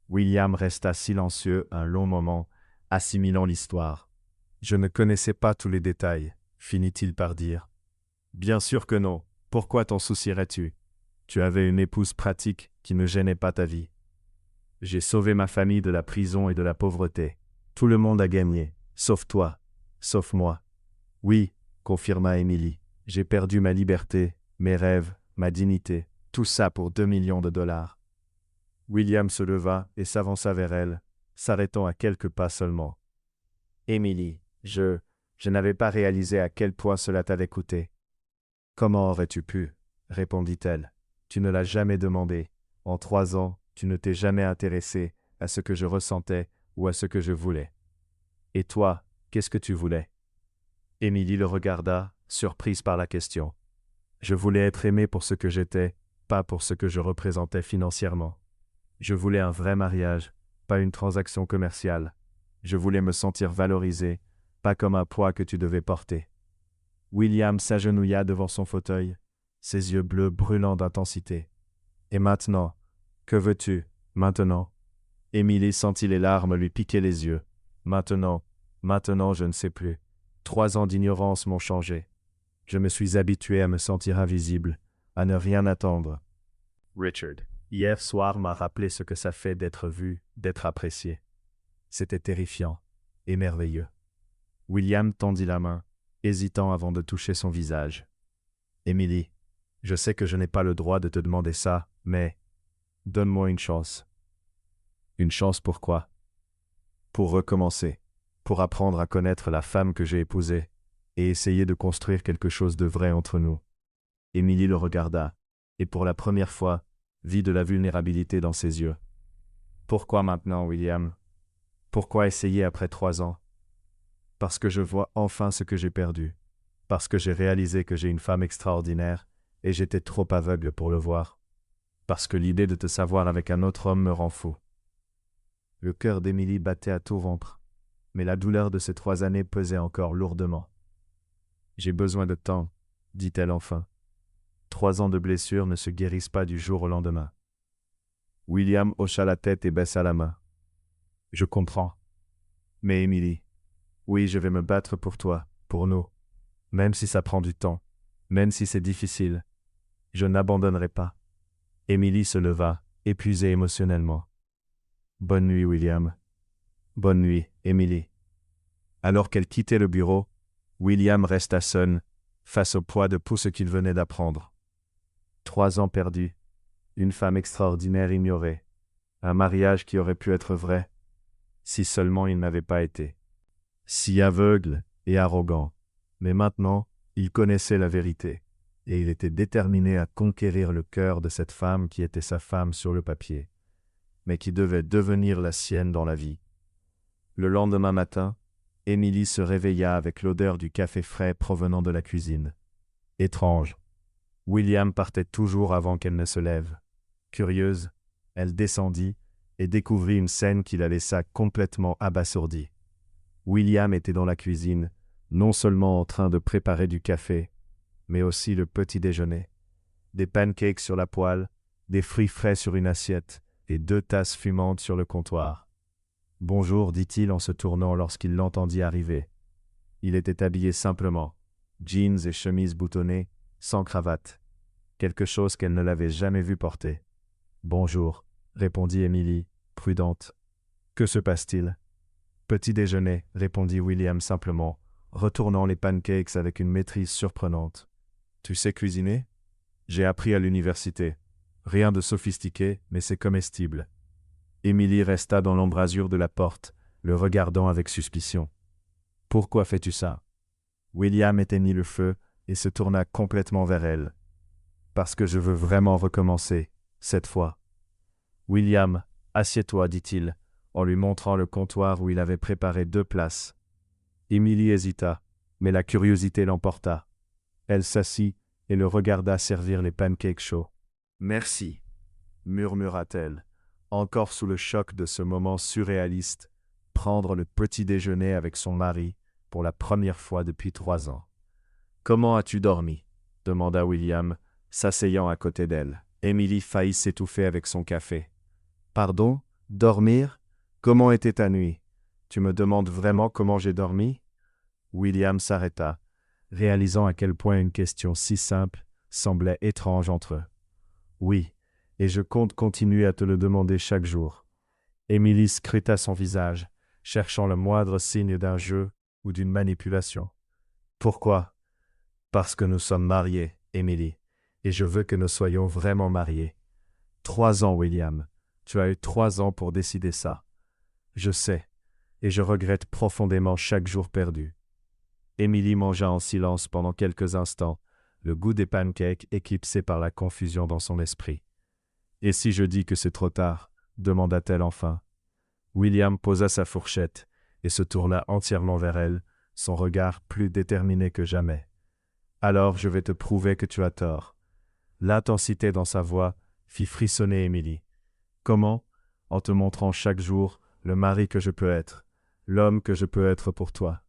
William resta silencieux un long moment, assimilant l'histoire. « Je ne connaissais pas tous les détails, » finit-il par dire. « Bien sûr que non. Pourquoi t'en soucierais-tu? Tu avais une épouse pratique qui ne gênait pas ta vie. J'ai sauvé ma famille de la prison et de la pauvreté. Tout le monde a gagné, sauf toi, sauf moi. »« Oui, » confirma Emily, « j'ai perdu ma liberté, mes rêves, ma dignité, tout ça pour 2 millions de dollars. » William se leva et s'avança vers elle, s'arrêtant à quelques pas seulement. « Emily, je n'avais pas réalisé à quel point cela t'avait coûté. »« Comment aurais-tu pu ?» répondit-elle. « Tu ne l'as jamais demandé. En 3 ans, tu ne t'es jamais intéressé à ce que je ressentais ou à ce que je voulais. Et toi, qu'est-ce que tu voulais ?» Emily le regarda, surprise par la question. « Je voulais être aimé pour ce que j'étais, pas pour ce que je représentais financièrement. Je voulais un vrai mariage, pas une transaction commerciale. Je voulais me sentir valorisé, pas comme un poids que tu devais porter. » William s'agenouilla devant son fauteuil, ses yeux bleus brûlant d'intensité. « Et maintenant, que veux-tu, maintenant ?» Emily sentit les larmes lui piquer les yeux. « Maintenant, je ne sais plus. 3 ans d'ignorance m'ont changé. Je me suis habitué à me sentir invisible, à ne rien attendre. Richard, hier soir m'a rappelé ce que ça fait d'être vu, d'être apprécié. C'était terrifiant et merveilleux. » William tendit la main, hésitant avant de toucher son visage. « Emily, je sais que je n'ai pas le droit de te demander ça, mais donne-moi une chance. » « Une chance pourquoi? » « Pour recommencer, pour apprendre à connaître la femme que j'ai épousée et essayer de construire quelque chose de vrai entre nous. » Emily le regarda, et pour la première fois, vit de la vulnérabilité dans ses yeux. « Pourquoi maintenant, William? Pourquoi essayer après 3 ans? » « Parce que je vois enfin ce que j'ai perdu. Parce que j'ai réalisé que j'ai une femme extraordinaire et j'étais trop aveugle pour le voir. Parce que l'idée de te savoir avec un autre homme me rend fou. » Le cœur d'Emily battait à tout rompre, mais la douleur de ces 3 années pesait encore lourdement. « J'ai besoin de temps, » dit-elle enfin. 3 ans de blessures ne se guérissent pas du jour au lendemain. William hocha la tête et baissa la main. « Je comprends. Mais Emily, oui, je vais me battre pour toi, pour nous. Même si ça prend du temps, même si c'est difficile, je n'abandonnerai pas. » Emily se leva, épuisée émotionnellement. « Bonne nuit, William. »« Bonne nuit, Emily. » Alors qu'elle quittait le bureau, William resta seul, face au poids de tout ce qu'il venait d'apprendre. 3 ans perdus, une femme extraordinaire ignorée, un mariage qui aurait pu être vrai, si seulement il n'avait pas été. Si aveugle et arrogant, mais maintenant, il connaissait la vérité, et il était déterminé à conquérir le cœur de cette femme qui était sa femme sur le papier, mais qui devait devenir la sienne dans la vie. Le lendemain matin, Emily se réveilla avec l'odeur du café frais provenant de la cuisine. Étrange. William partait toujours avant qu'elle ne se lève. Curieuse, elle descendit et découvrit une scène qui la laissa complètement abasourdie. William était dans la cuisine, non seulement en train de préparer du café, mais aussi le petit déjeuner. Des pancakes sur la poêle, des fruits frais sur une assiette, et 2 tasses fumantes sur le comptoir. « Bonjour, dit-il en se tournant lorsqu'il l'entendit arriver. Il était habillé simplement, jeans et chemise boutonnée, sans cravate. Quelque chose qu'elle ne l'avait jamais vu porter. « Bonjour, répondit Émilie, prudente. Que se passe-t-il ? Petit déjeuner, répondit William simplement, retournant les pancakes avec une maîtrise surprenante. Tu sais cuisiner ? J'ai appris à l'université. Rien de sophistiqué, mais c'est comestible. Émilie resta dans l'embrasure de la porte, le regardant avec suspicion. Pourquoi fais-tu ça ? William éteignit le feu et se tourna complètement vers elle. Parce que je veux vraiment recommencer, cette fois. William, assieds-toi, dit-il, en lui montrant le comptoir où il avait préparé 2 places. Émilie hésita, mais la curiosité l'emporta. Elle s'assit et le regarda servir les pancakes chauds. « Merci, murmura-t-elle, encore sous le choc de ce moment surréaliste, prendre le petit déjeuner avec son mari pour la première fois depuis 3 ans. « Comment as-tu dormi ? Demanda William, s'asseyant à côté d'elle. Émilie faillit s'étouffer avec son café. « Pardon ? Dormir ? Comment était ta nuit ? Tu me demandes vraiment comment j'ai dormi ?» William s'arrêta, réalisant à quel point une question si simple semblait étrange entre eux. « Oui, et je compte continuer à te le demander chaque jour. » Émilie scruta son visage, cherchant le moindre signe d'un jeu ou d'une manipulation. « Pourquoi ? » « Parce que nous sommes mariés, Émilie, et je veux que nous soyons vraiment mariés. 3 ans, William. Tu as eu 3 ans pour décider ça. Je sais, et je regrette profondément chaque jour perdu. » Émilie mangea en silence pendant quelques instants, le goût des pancakes éclipsé par la confusion dans son esprit. « Et si je dis que c'est trop tard ? » demanda-t-elle enfin. William posa sa fourchette et se tourna entièrement vers elle, son regard plus déterminé que jamais. « Alors je vais te prouver que tu as tort. » L'intensité dans sa voix fit frissonner Émilie. « Comment ? En te montrant chaque jour le mari que je peux être, l'homme que je peux être pour toi. »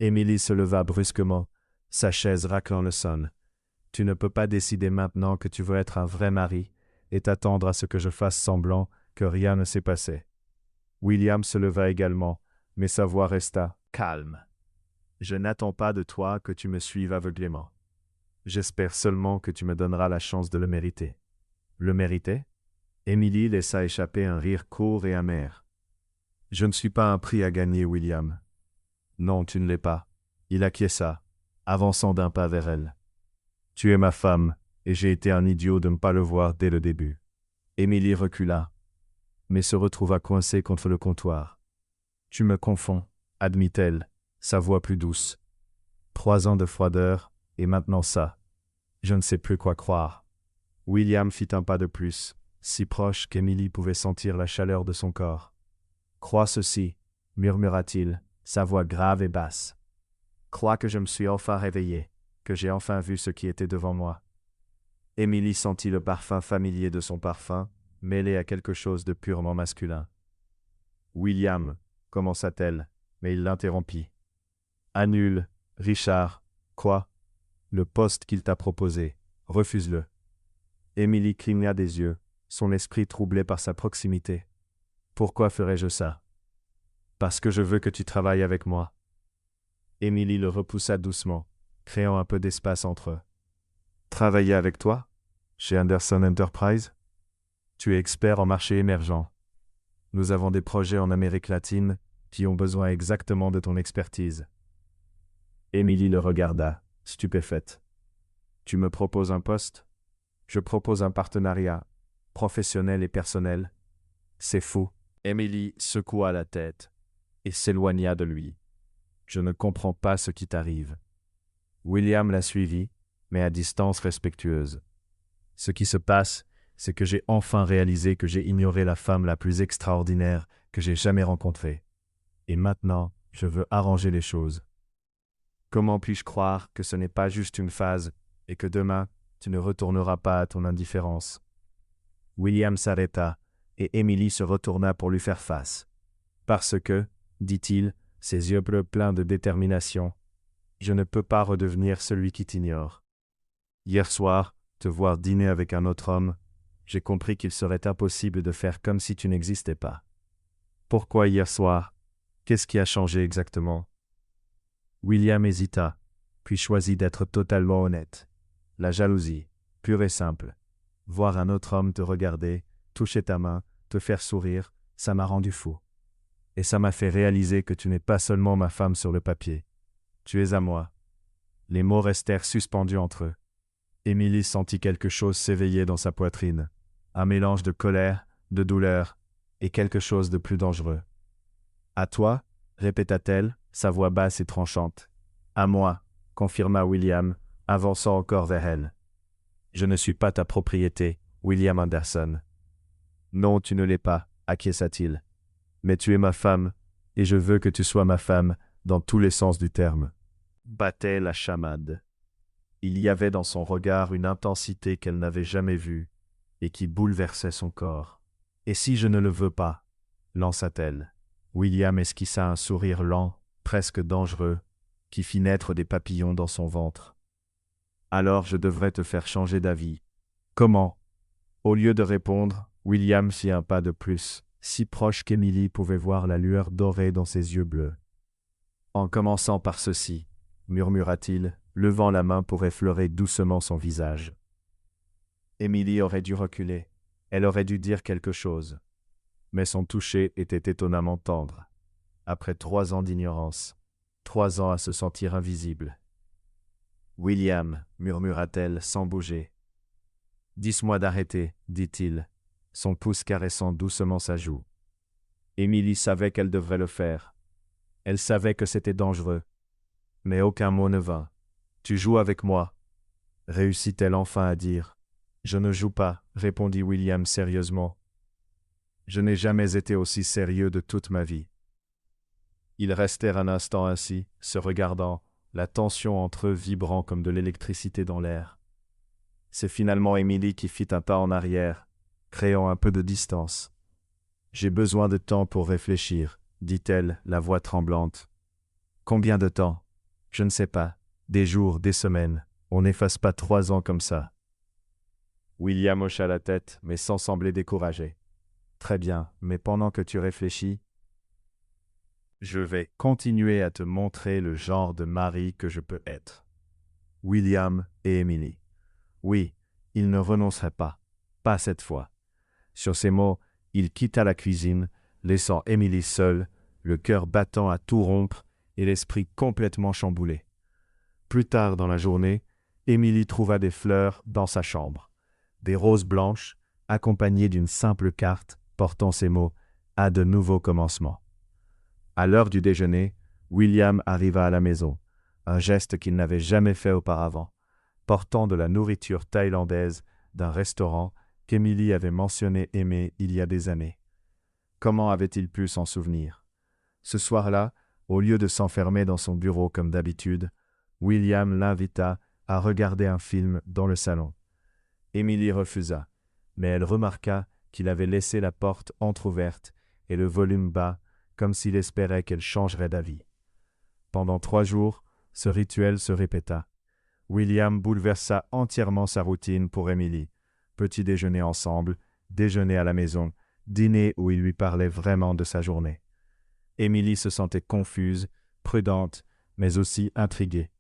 Émilie se leva brusquement, sa chaise raclant le sol. « Tu ne peux pas décider maintenant que tu veux être un vrai mari et t'attendre à ce que je fasse semblant que rien ne s'est passé. » William se leva également, mais sa voix resta calme. « Je n'attends pas de toi que tu me suives aveuglément. J'espère seulement que tu me donneras la chance de le mériter. » « Le mériter ?» Émilie laissa échapper un rire court et amer. « Je ne suis pas un prix à gagner, William. »« Non, tu ne l'es pas. » Il acquiesça, avançant d'un pas vers elle. « Tu es ma femme, et j'ai été un idiot de ne pas le voir dès le début. » Émilie recula, mais se retrouva coincée contre le comptoir. « Tu me confonds, » admit-elle, sa voix plus douce. « 3 ans de froideur, et maintenant ça. Je ne sais plus quoi croire. » William fit un pas de plus, si proche qu'Émilie pouvait sentir la chaleur de son corps. « Crois ceci, » murmura-t-il, sa voix grave et basse. « Crois que je me suis enfin réveillé, que j'ai enfin vu ce qui était devant moi. » Émilie sentit le parfum familier de son parfum, mêlé à quelque chose de purement masculin. « William, » commença-t-elle, mais il l'interrompit. « Annule, Richard. Quoi ? Le poste qu'il t'a proposé. Refuse-le. » Émilie cligna des yeux, son esprit troublé par sa proximité. « Pourquoi ferais-je ça ? » ?»« Parce que je veux que tu travailles avec moi. » Émilie le repoussa doucement, créant un peu d'espace entre eux. « Travailler avec toi ? Chez Anderson Enterprise ? Tu es expert en marché émergent. Nous avons des projets en Amérique latine qui ont besoin exactement de ton expertise. » Émilie le regarda, stupéfaite. « Tu me proposes un poste ? Je propose un partenariat, professionnel et personnel. C'est fou. » Émilie secoua la tête et s'éloigna de lui. « Je ne comprends pas ce qui t'arrive. » William la suivit, mais à distance respectueuse. « Ce qui se passe, c'est que j'ai enfin réalisé que j'ai ignoré la femme la plus extraordinaire que j'ai jamais rencontrée. Et maintenant, je veux arranger les choses. Comment puis-je croire que ce n'est pas juste une phase et que demain, tu ne retourneras pas à ton indifférence ?» William s'arrêta et Émilie se retourna pour lui faire face. « Parce que, dit-il, ses yeux bleus pleins de détermination, je ne peux pas redevenir celui qui t'ignore. Hier soir, te voir dîner avec un autre homme, j'ai compris qu'il serait impossible de faire comme si tu n'existais pas. Pourquoi hier soir? Qu'est-ce qui a changé exactement? William hésita, puis choisit d'être totalement honnête. La jalousie, pure et simple. Voir un autre homme te regarder, toucher ta main, te faire sourire, ça m'a rendu fou. Et ça m'a fait réaliser que tu n'es pas seulement ma femme sur le papier. Tu es à moi. Les mots restèrent suspendus entre eux. Émilie sentit quelque chose s'éveiller dans sa poitrine. Un mélange de colère, de douleur, et quelque chose de plus dangereux. « À toi » répéta-t-elle, sa voix basse et tranchante. « À moi » confirma William, avançant encore vers elle. « Je ne suis pas ta propriété, William Anderson. »« Non, tu ne l'es pas, acquiesça-t-il. Mais tu es ma femme, et je veux que tu sois ma femme dans tous les sens du terme. » Battait la chamade. Il y avait dans son regard une intensité qu'elle n'avait jamais vue et qui bouleversait son corps. « Et si je ne le veux pas » lança-t-elle. William esquissa un sourire lent, presque dangereux, qui fit naître des papillons dans son ventre. « Alors je devrais te faire changer d'avis. »« Comment ?» Au lieu de répondre, William fit un pas de plus, si proche qu'Émilie pouvait voir la lueur dorée dans ses yeux bleus. « En commençant par ceci, » murmura-t-il, levant la main pour effleurer doucement son visage. Émilie aurait dû reculer. Elle aurait dû dire quelque chose. Mais son toucher était étonnamment tendre. Après 3 ans d'ignorance, 3 ans à se sentir invisible. « William, » murmura-t-elle sans bouger. « Dis-moi d'arrêter, » dit-il, son pouce caressant doucement sa joue. Émilie savait qu'elle devrait le faire. Elle savait que c'était dangereux. Mais aucun mot ne vint. « Tu joues avec moi » réussit-elle enfin à dire. « Je ne joue pas » répondit William sérieusement. « Je n'ai jamais été aussi sérieux de toute ma vie. » Ils restèrent un instant ainsi, se regardant, la tension entre eux vibrant comme de l'électricité dans l'air. C'est finalement Émilie qui fit un pas en arrière, créant un peu de distance. « J'ai besoin de temps pour réfléchir » dit-elle, la voix tremblante. « Combien de temps ? Je ne sais pas. Des jours, des semaines. On n'efface pas 3 ans comme ça. » William hocha la tête, mais sans sembler découragé. « Très bien, mais pendant que tu réfléchis, je vais continuer à te montrer le genre de mari que je peux être. » William et Émilie. Oui, il ne renoncerait pas. Pas cette fois. Sur ces mots, il quitta la cuisine, laissant Émilie seule, le cœur battant à tout rompre et l'esprit complètement chamboulé. Plus tard dans la journée, Émilie trouva des fleurs dans sa chambre. Des roses blanches, accompagnées d'une simple carte portant ces mots « À de nouveaux commencements ». À l'heure du déjeuner, William arriva à la maison, un geste qu'il n'avait jamais fait auparavant, portant de la nourriture thaïlandaise d'un restaurant qu'Émilie avait mentionné aimer il y a des années. Comment avait-il pu s'en souvenir? Ce soir-là, au lieu de s'enfermer dans son bureau comme d'habitude, William l'invita à regarder un film dans le salon. Émilie refusa, mais elle remarqua qu'il avait laissé la porte entr'ouverte et le volume bas, comme s'il espérait qu'elle changerait d'avis. Pendant 3 jours, ce rituel se répéta. William bouleversa entièrement sa routine pour Émilie. Petit déjeuner ensemble, déjeuner à la maison, dîner où il lui parlait vraiment de sa journée. Émilie se sentait confuse, prudente, mais aussi intriguée.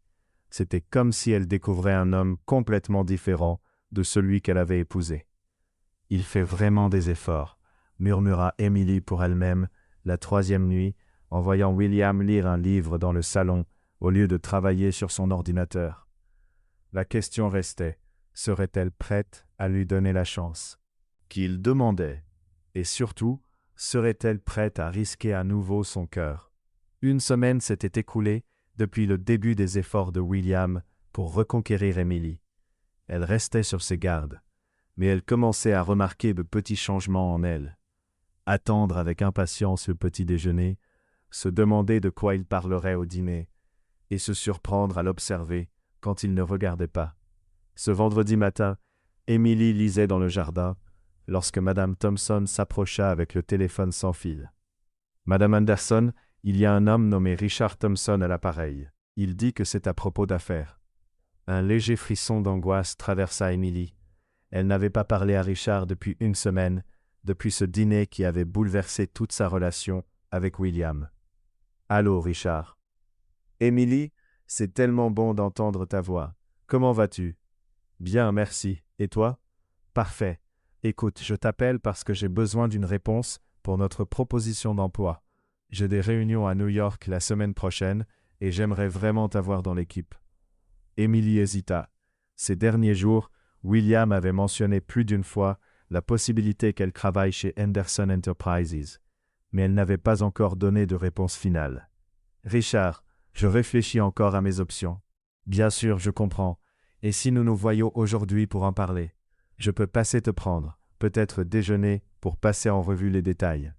C'était comme si elle découvrait un homme complètement différent de celui qu'elle avait épousé. « Il fait vraiment des efforts », murmura Émilie pour elle-même la 3e nuit en voyant William lire un livre dans le salon au lieu de travailler sur son ordinateur. La question restait, serait-elle prête à lui donner la chance qu'il demandait? Et surtout, serait-elle prête à risquer à nouveau son cœur? 1 semaine s'était écoulée depuis le début des efforts de William pour reconquérir Émilie. Elle restait sur ses gardes, mais elle commençait à remarquer de petits changements en elle. Attendre avec impatience le petit déjeuner, se demander de quoi il parlerait au dîner, et se surprendre à l'observer quand il ne regardait pas. Ce vendredi matin, Émilie lisait dans le jardin, lorsque Madame Thompson s'approcha avec le téléphone sans fil. « Madame Anderson, il y a un homme nommé Richard Thompson à l'appareil. Il dit que c'est à propos d'affaires. » Un léger frisson d'angoisse traversa Émilie. Elle n'avait pas parlé à Richard depuis une semaine, depuis ce dîner qui avait bouleversé toute sa relation avec William. « Allô, Richard. »« Émilie, c'est tellement bon d'entendre ta voix. Comment vas-tu? »« Bien, merci. Et toi? »« Parfait. Écoute, je t'appelle parce que j'ai besoin d'une réponse pour notre proposition d'emploi. J'ai des réunions à New York la semaine prochaine et j'aimerais vraiment t'avoir dans l'équipe. » Émilie hésita. Ces derniers jours, William avait mentionné plus d'une fois la possibilité qu'elle travaille chez Henderson Enterprises, mais elle n'avait pas encore donné de réponse finale. « Richard, je réfléchis encore à mes options. »« Bien sûr, je comprends. Et si nous nous voyons aujourd'hui pour en parler? Je peux passer te prendre, peut-être déjeuner, pour passer en revue les détails. »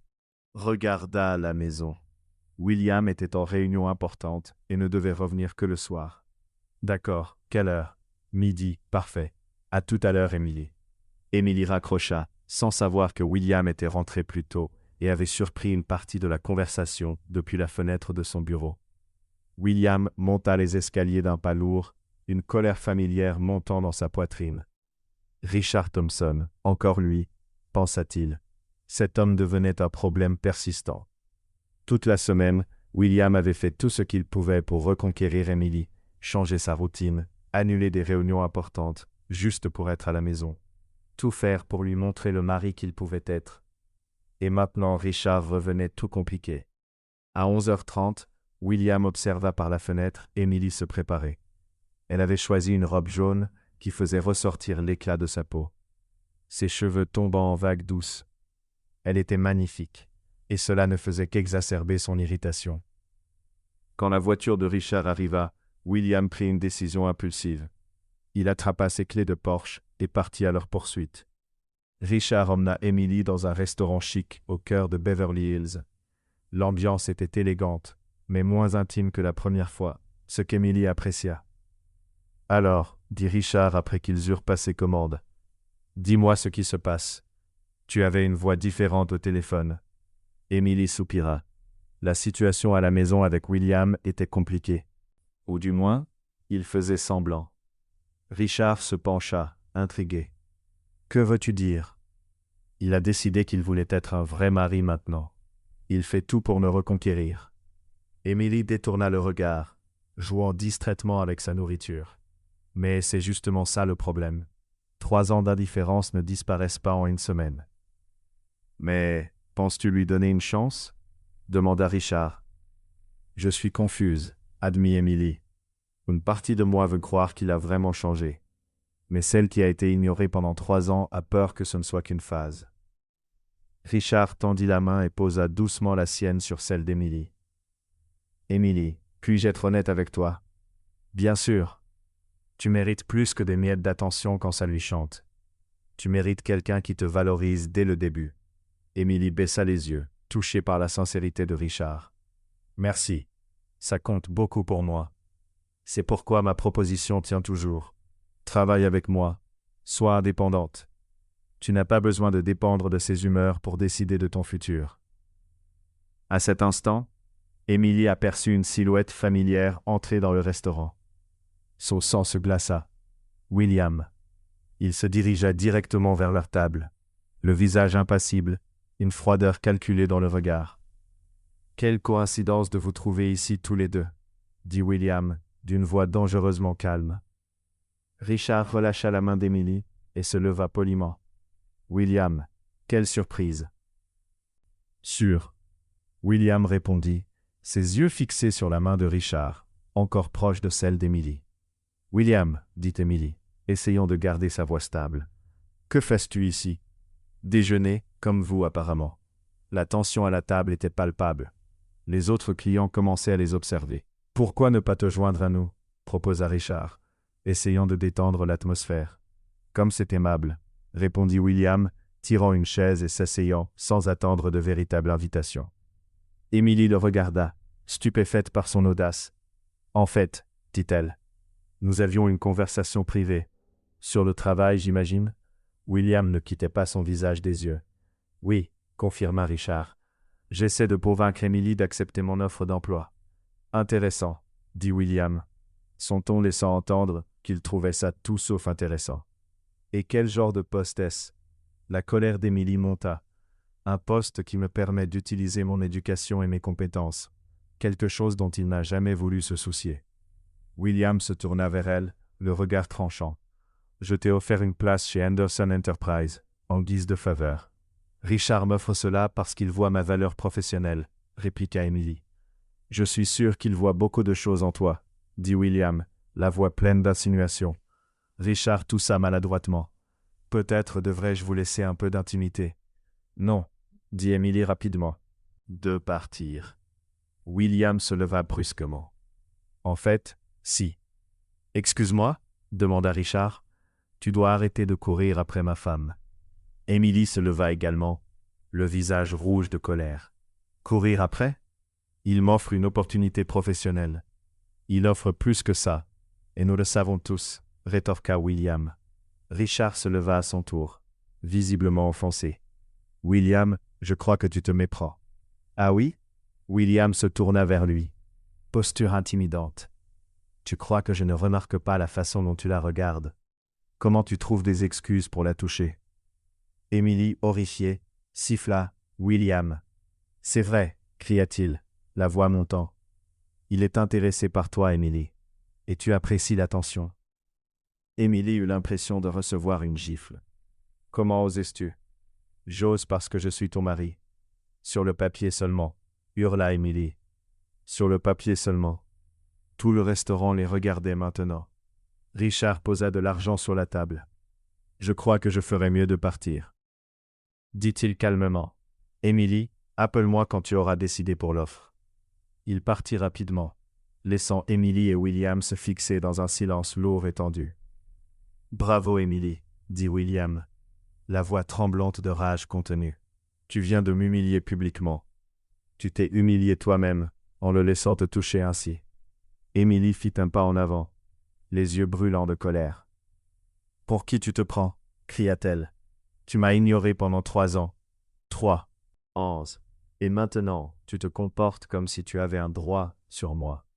Regarda la maison. William était en réunion importante et ne devait revenir que le soir. « D'accord, quelle heure? »« Midi, parfait. À tout à l'heure, Émilie. » Émilie raccrocha, sans savoir que William était rentré plus tôt et avait surpris une partie de la conversation depuis la fenêtre de son bureau. William monta les escaliers d'un pas lourd, une colère familière montant dans sa poitrine. Richard Thompson, encore lui, pensa-t-il. Cet homme devenait un problème persistant. Toute la semaine, William avait fait tout ce qu'il pouvait pour reconquérir Émilie, changer sa routine, annuler des réunions importantes, juste pour être à la maison. Tout faire pour lui montrer le mari qu'il pouvait être. Et maintenant Richard revenait tout compliqué. À 11h30, William observa par la fenêtre Émilie se préparer. Elle avait choisi une robe jaune qui faisait ressortir l'éclat de sa peau. Ses cheveux tombant en vagues douces. Elle était magnifique, et cela ne faisait qu'exacerber son irritation. Quand la voiture de Richard arriva, William prit une décision impulsive. Il attrapa ses clés de Porsche et partit à leur poursuite. Richard emmena Émilie dans un restaurant chic au cœur de Beverly Hills. L'ambiance était élégante, mais moins intime que la première fois, ce qu'Émilie apprécia. « Alors, » dit Richard après qu'ils eurent passé commande, « dis-moi ce qui se passe. Tu avais une voix différente au téléphone. » Émilie soupira. La situation à la maison avec William était compliquée. Ou du moins, il faisait semblant. Richard se pencha, intrigué. « Que veux-tu dire ?» Il a décidé qu'il voulait être un vrai mari maintenant. Il fait tout pour me reconquérir. Émilie détourna le regard, jouant distraitement avec sa nourriture. Mais c'est justement ça le problème. 3 ans d'indifférence ne disparaissent pas en une semaine. « Mais penses-tu lui donner une chance ?» demanda Richard. « Je suis confuse, admit Émilie. Une partie de moi veut croire qu'il a vraiment changé. Mais celle qui a été ignorée pendant 3 ans a peur que ce ne soit qu'une phase. » Richard tendit la main et posa doucement la sienne sur celle d'Émilie. « Émilie, puis-je être honnête avec toi? »« Bien sûr. Tu mérites plus que des miettes d'attention quand ça lui chante. Tu mérites quelqu'un qui te valorise dès le début. » Émilie baissa les yeux, touchée par la sincérité de Richard. « Merci. Ça compte beaucoup pour moi. C'est pourquoi ma proposition tient toujours. Travaille avec moi. Sois indépendante. Tu n'as pas besoin de dépendre de ses humeurs pour décider de ton futur. » À cet instant, Émilie aperçut une silhouette familière entrer dans le restaurant. Son sang se glaça. William. Il se dirigea directement vers leur table, le visage impassible, une froideur calculée dans le regard. « Quelle coïncidence de vous trouver ici tous les deux, » dit William, d'une voix dangereusement calme. Richard relâcha la main d'Émilie et se leva poliment. « William, quelle surprise !»« Sûr. » William répondit, ses yeux fixés sur la main de Richard, encore proche de celle d'Émilie. « William, » dit Émilie, essayant de garder sa voix stable. « Que fais-tu ici ? » ?»« Déjeuner, comme vous apparemment. » La tension à la table était palpable. Les autres clients commençaient à les observer. « Pourquoi ne pas te joindre à nous ?» proposa Richard, essayant de détendre l'atmosphère. « Comme c'est aimable, » répondit William, tirant une chaise et s'asseyant sans attendre de véritable invitation. Émilie le regarda, stupéfaite par son audace. « En fait, » dit-elle, « nous avions une conversation privée. Sur le travail, j'imagine ?» William ne quittait pas son visage des yeux. « Oui, » confirma Richard. « J'essaie de convaincre Émilie d'accepter mon offre d'emploi. »« Intéressant, » dit William, son ton laissant entendre qu'il trouvait ça tout sauf intéressant. Et quel genre de poste est-ce? La colère d'Émilie monta. Un poste qui me permet d'utiliser mon éducation et mes compétences. Quelque chose dont il n'a jamais voulu se soucier. William se tourna vers elle, le regard tranchant. Je t'ai offert une place chez Anderson Enterprise, en guise de faveur. Richard m'offre cela parce qu'il voit ma valeur professionnelle, répliqua Emily. Je suis sûr qu'il voit beaucoup de choses en toi, dit William, la voix pleine d'insinuation. Richard toussa maladroitement. Peut-être devrais-je vous laisser un peu d'intimité. Non, dit Emily rapidement. De partir. William se leva brusquement. En fait, si. Excuse-moi, demanda Richard. Tu dois arrêter de courir après ma femme. Émilie se leva également, le visage rouge de colère. Courir après? Il m'offre une opportunité professionnelle. Il offre plus que ça, et nous le savons tous, rétorqua William. Richard se leva à son tour, visiblement offensé. William, je crois que tu te méprends. Ah oui? William se tourna vers lui. Posture intimidante. Tu crois que je ne remarque pas la façon dont tu la regardes? Comment tu trouves des excuses pour la toucher? Émilie, horrifiée, siffla « William !»« C'est vrai !» cria-t-il, la voix montant. « Il est intéressé par toi, Émilie, et tu apprécies l'attention. » Émilie eut l'impression de recevoir une gifle. « Comment oses-tu? »« J'ose parce que je suis ton mari. »« Sur le papier seulement » hurla Émilie. « Sur le papier seulement. » Tout le restaurant les regardait maintenant. Richard posa de l'argent sur la table. « Je crois que je ferais mieux de partir. » dit-il calmement. « Émilie, appelle-moi quand tu auras décidé pour l'offre. » Il partit rapidement, laissant Émilie et William se fixer dans un silence lourd et tendu. « Bravo, Émilie, » dit William, la voix tremblante de rage contenue. « Tu viens de m'humilier publiquement. Tu t'es humilié toi-même en le laissant te toucher ainsi. » Émilie fit un pas en avant, les yeux brûlants de colère. « Pour qui tu te prends ?» cria-t-elle. « Tu m'as ignoré pendant 3 ans. 3. 11. Et maintenant, tu te comportes comme si tu avais un droit sur moi. »«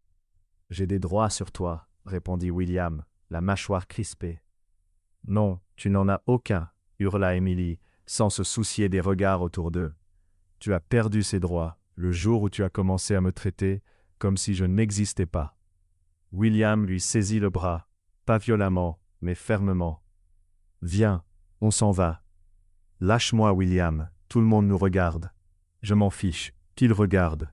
J'ai des droits sur toi, » répondit William, la mâchoire crispée. « Non, tu n'en as aucun, » hurla Émilie, sans se soucier des regards autour d'eux. « Tu as perdu ces droits le jour où tu as commencé à me traiter comme si je n'existais pas. » William lui saisit le bras, pas violemment, mais fermement. « Viens, on s'en va. »« Lâche-moi, William, tout le monde nous regarde. » »« Je m'en fiche, qu'il regarde. »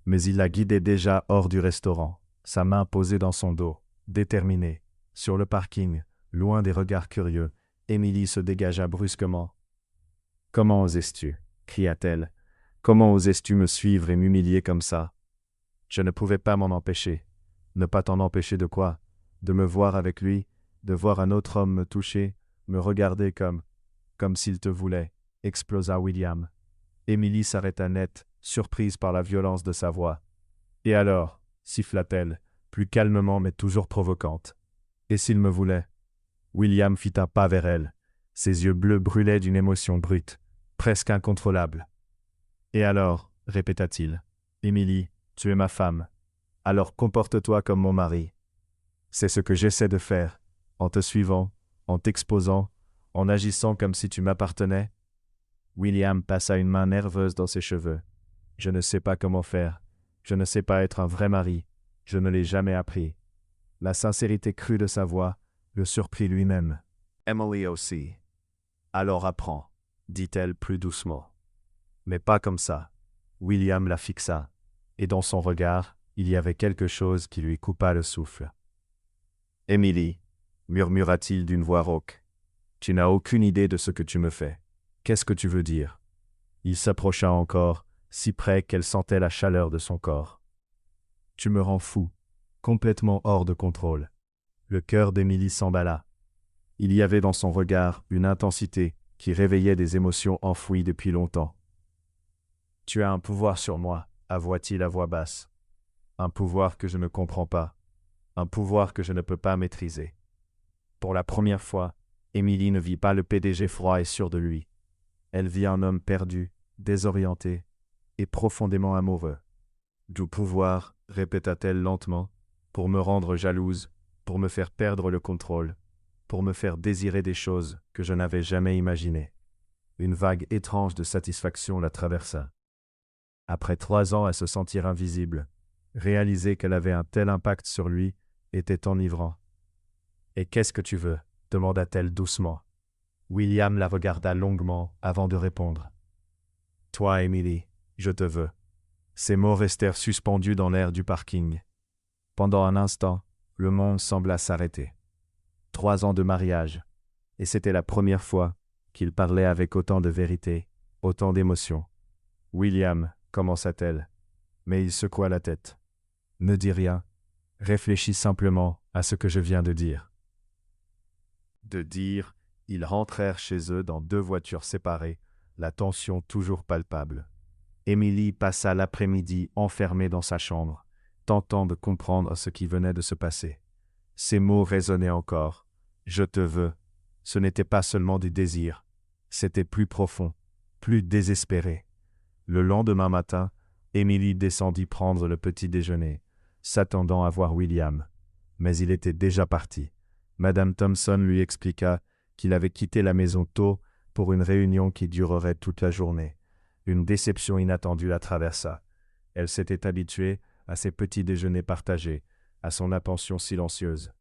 Mais il la guidait déjà hors du restaurant, sa main posée dans son dos, déterminée. Sur le parking, loin des regards curieux, Émilie se dégagea brusquement. « Comment osais-tu » cria-t-elle. « Comment osais-tu me suivre et m'humilier comme ça ?» Je ne pouvais pas m'en empêcher. Ne pas t'en empêcher de quoi? De me voir avec lui, de voir un autre homme me toucher, me regarder comme s'il te voulait, explosa William. Émilie s'arrêta net, surprise par la violence de sa voix. Et alors, siffla-t-elle, plus calmement mais toujours provocante. Et s'il me voulait? William fit un pas vers elle. Ses yeux bleus brûlaient d'une émotion brute, presque incontrôlable. Et alors, répéta-t-il, Émilie, tu es ma femme. Alors comporte-toi comme mon mari. C'est ce que j'essaie de faire, en te suivant, en t'exposant, en agissant comme si tu m'appartenais. William passa une main nerveuse dans ses cheveux. Je ne sais pas comment faire. Je ne sais pas être un vrai mari. Je ne l'ai jamais appris. La sincérité crue de sa voix le surprit lui-même. Emily aussi. Alors apprends, dit-elle plus doucement. Mais pas comme ça. William la fixa, et dans son regard, il y avait quelque chose qui lui coupa le souffle. Émilie, murmura-t-il d'une voix rauque, tu n'as aucune idée de ce que tu me fais. Qu'est-ce que tu veux dire? Il s'approcha encore, si près qu'elle sentait la chaleur de son corps. Tu me rends fou, complètement hors de contrôle. Le cœur d'Émilie s'emballa. Il y avait dans son regard une intensité qui réveillait des émotions enfouies depuis longtemps. Tu as un pouvoir sur moi, avoua-t-il à voix basse. Un pouvoir que je ne comprends pas. Un pouvoir que je ne peux pas maîtriser. Pour la première fois, Émilie ne vit pas le PDG froid et sûr de lui. Elle vit un homme perdu, désorienté et profondément amoureux. Du pouvoir, répéta-t-elle lentement, pour me rendre jalouse, pour me faire perdre le contrôle. pour me faire désirer des choses que je n'avais jamais imaginées. Une vague étrange de satisfaction la traversa. Après 3 ans à se sentir invisible, réaliser qu'elle avait un tel impact sur lui était enivrant. « Et qu'est-ce que tu veux » demanda-t-elle doucement. William la regarda longuement avant de répondre. « Toi, Emily, je te veux. » Ces mots restèrent suspendus dans l'air du parking. Pendant un instant, le monde sembla s'arrêter. 3 ans de mariage, et c'était la première fois qu'il parlait avec autant de vérité, autant d'émotion. « William, » commença-t-elle, mais il secoua la tête. « Ne dis rien, réfléchis simplement à ce que je viens de dire. » Ils rentrèrent chez eux dans 2 voitures séparées, la tension toujours palpable. Emily passa l'après-midi enfermée dans sa chambre, tentant de comprendre ce qui venait de se passer. Ces mots résonnaient encore. « Je te veux ». Ce n'était pas seulement du désir, c'était plus profond, plus désespéré. Le lendemain matin, Emily descendit prendre le petit déjeuner, s'attendant à voir William. Mais il était déjà parti. Madame Thompson lui expliqua qu'il avait quitté la maison tôt pour une réunion qui durerait toute la journée. Une déception inattendue la traversa. Elle s'était habituée à ses petits déjeuners partagés, à son attention silencieuse.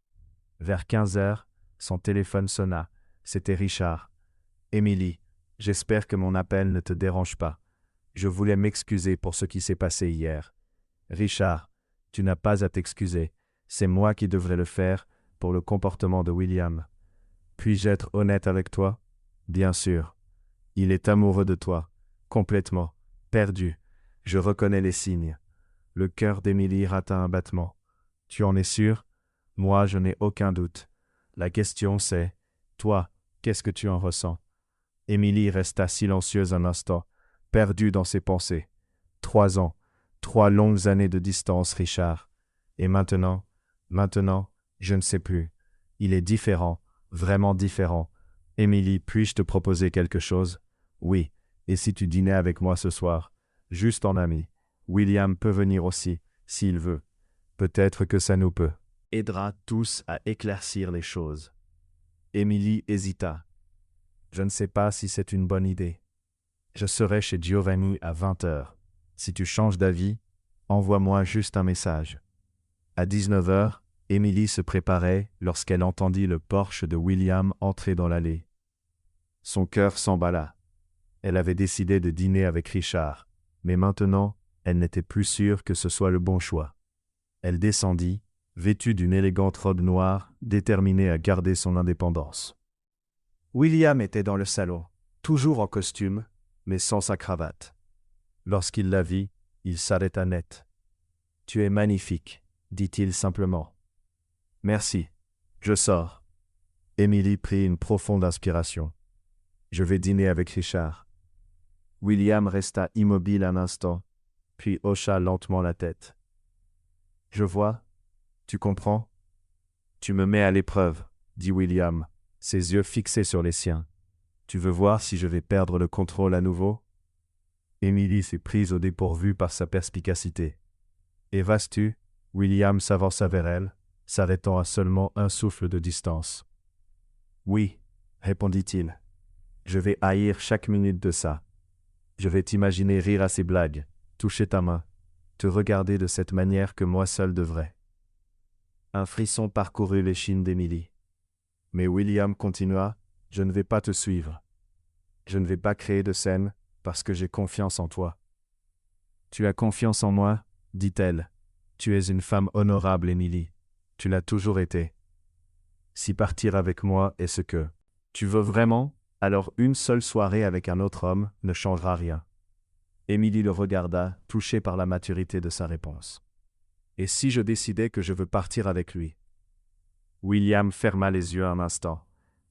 Vers 15 heures, son téléphone sonna. C'était Richard. « Emily, j'espère que mon appel ne te dérange pas. Je voulais m'excuser pour ce qui s'est passé hier. » « Richard, tu n'as pas à t'excuser. C'est moi qui devrais le faire pour le comportement de William. Puis-je être honnête avec toi ? Bien sûr. Il est amoureux de toi. Complètement. Perdu. Je reconnais les signes. » Le cœur d'Emily rata un battement. « Tu en es sûr ? Moi, je n'ai aucun doute. La question c'est, toi, qu'est-ce que tu en ressens ?» Emily resta silencieuse un instant, perdue dans ses pensées. 3 ans, 3 longues années de distance, Richard. Et maintenant, je ne sais plus. Il est différent, vraiment différent. Emily, puis-je te proposer quelque chose ? Oui, et si tu dînais avec moi ce soir, juste en ami. William peut venir aussi, s'il veut. Peut-être que ça nous aidera tous à éclaircir les choses. Emily hésita. Je ne sais pas si c'est une bonne idée. Je serai chez Giovanni à 20 heures. Si tu changes d'avis, envoie-moi juste un message. À 19 heures, Emily se préparait lorsqu'elle entendit le Porsche de William entrer dans l'allée. Son cœur s'emballa. Elle avait décidé de dîner avec Richard, mais maintenant, elle n'était plus sûre que ce soit le bon choix. Elle descendit, vêtue d'une élégante robe noire, déterminée à garder son indépendance. William était dans le salon, toujours en costume, mais sans sa cravate. Lorsqu'il la vit, il s'arrêta net. « Tu es magnifique », dit-il simplement. « Merci, je sors. » Emily prit une profonde inspiration. « Je vais dîner avec Richard. » William resta immobile un instant, puis hocha lentement la tête. « Je vois, tu comprends ? Tu me mets à l'épreuve, » dit William, ses yeux fixés sur les siens. « Tu veux voir si je vais perdre le contrôle à nouveau ?» Emily s'est prise au dépourvu par sa perspicacité. « Et vas-tu » William s'avança vers elle, s'arrêtant à seulement un souffle de distance. « Oui, » répondit-il. « Je vais haïr chaque minute de ça. Je vais t'imaginer rire à ces blagues, toucher ta main, te regarder de cette manière que moi seul devrais. » Un frisson parcourut l'échine d'Emily. Mais William continua, « Je ne vais pas te suivre. Je ne vais pas créer de scène, parce que j'ai confiance en toi. »« Tu as confiance en moi ?» dit-elle. « Tu es une femme honorable, Emily. Tu l'as toujours été. Si partir avec moi est ce que tu veux vraiment, alors une seule soirée avec un autre homme ne changera rien. » Emily le regarda, touchée par la maturité de sa réponse. « Et si je décidais que je veux partir avec lui ?» William ferma les yeux un instant,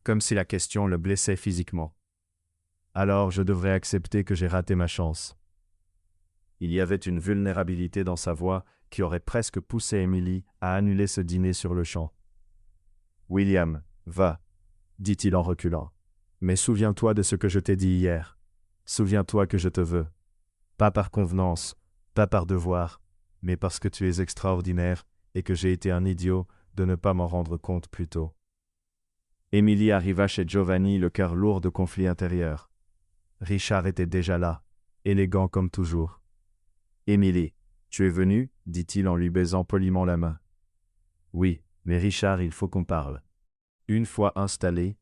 comme si la question le blessait physiquement. « Alors je devrais accepter que j'ai raté ma chance. » Il y avait une vulnérabilité dans sa voix qui aurait presque poussé Emily à annuler ce dîner sur le champ. « William, va, » dit-il en reculant. « Mais souviens-toi de ce que je t'ai dit hier. Souviens-toi que je te veux. Pas par convenance, pas par devoir, mais parce que tu es extraordinaire et que j'ai été un idiot de ne pas m'en rendre compte plus tôt. » Émilie arriva chez Giovanni, le cœur lourd de conflits intérieurs. Richard était déjà là, élégant comme toujours. « Émilie, tu es venue ?» dit-il en lui baisant poliment la main. « Oui, mais Richard, il faut qu'on parle. » Une fois installée,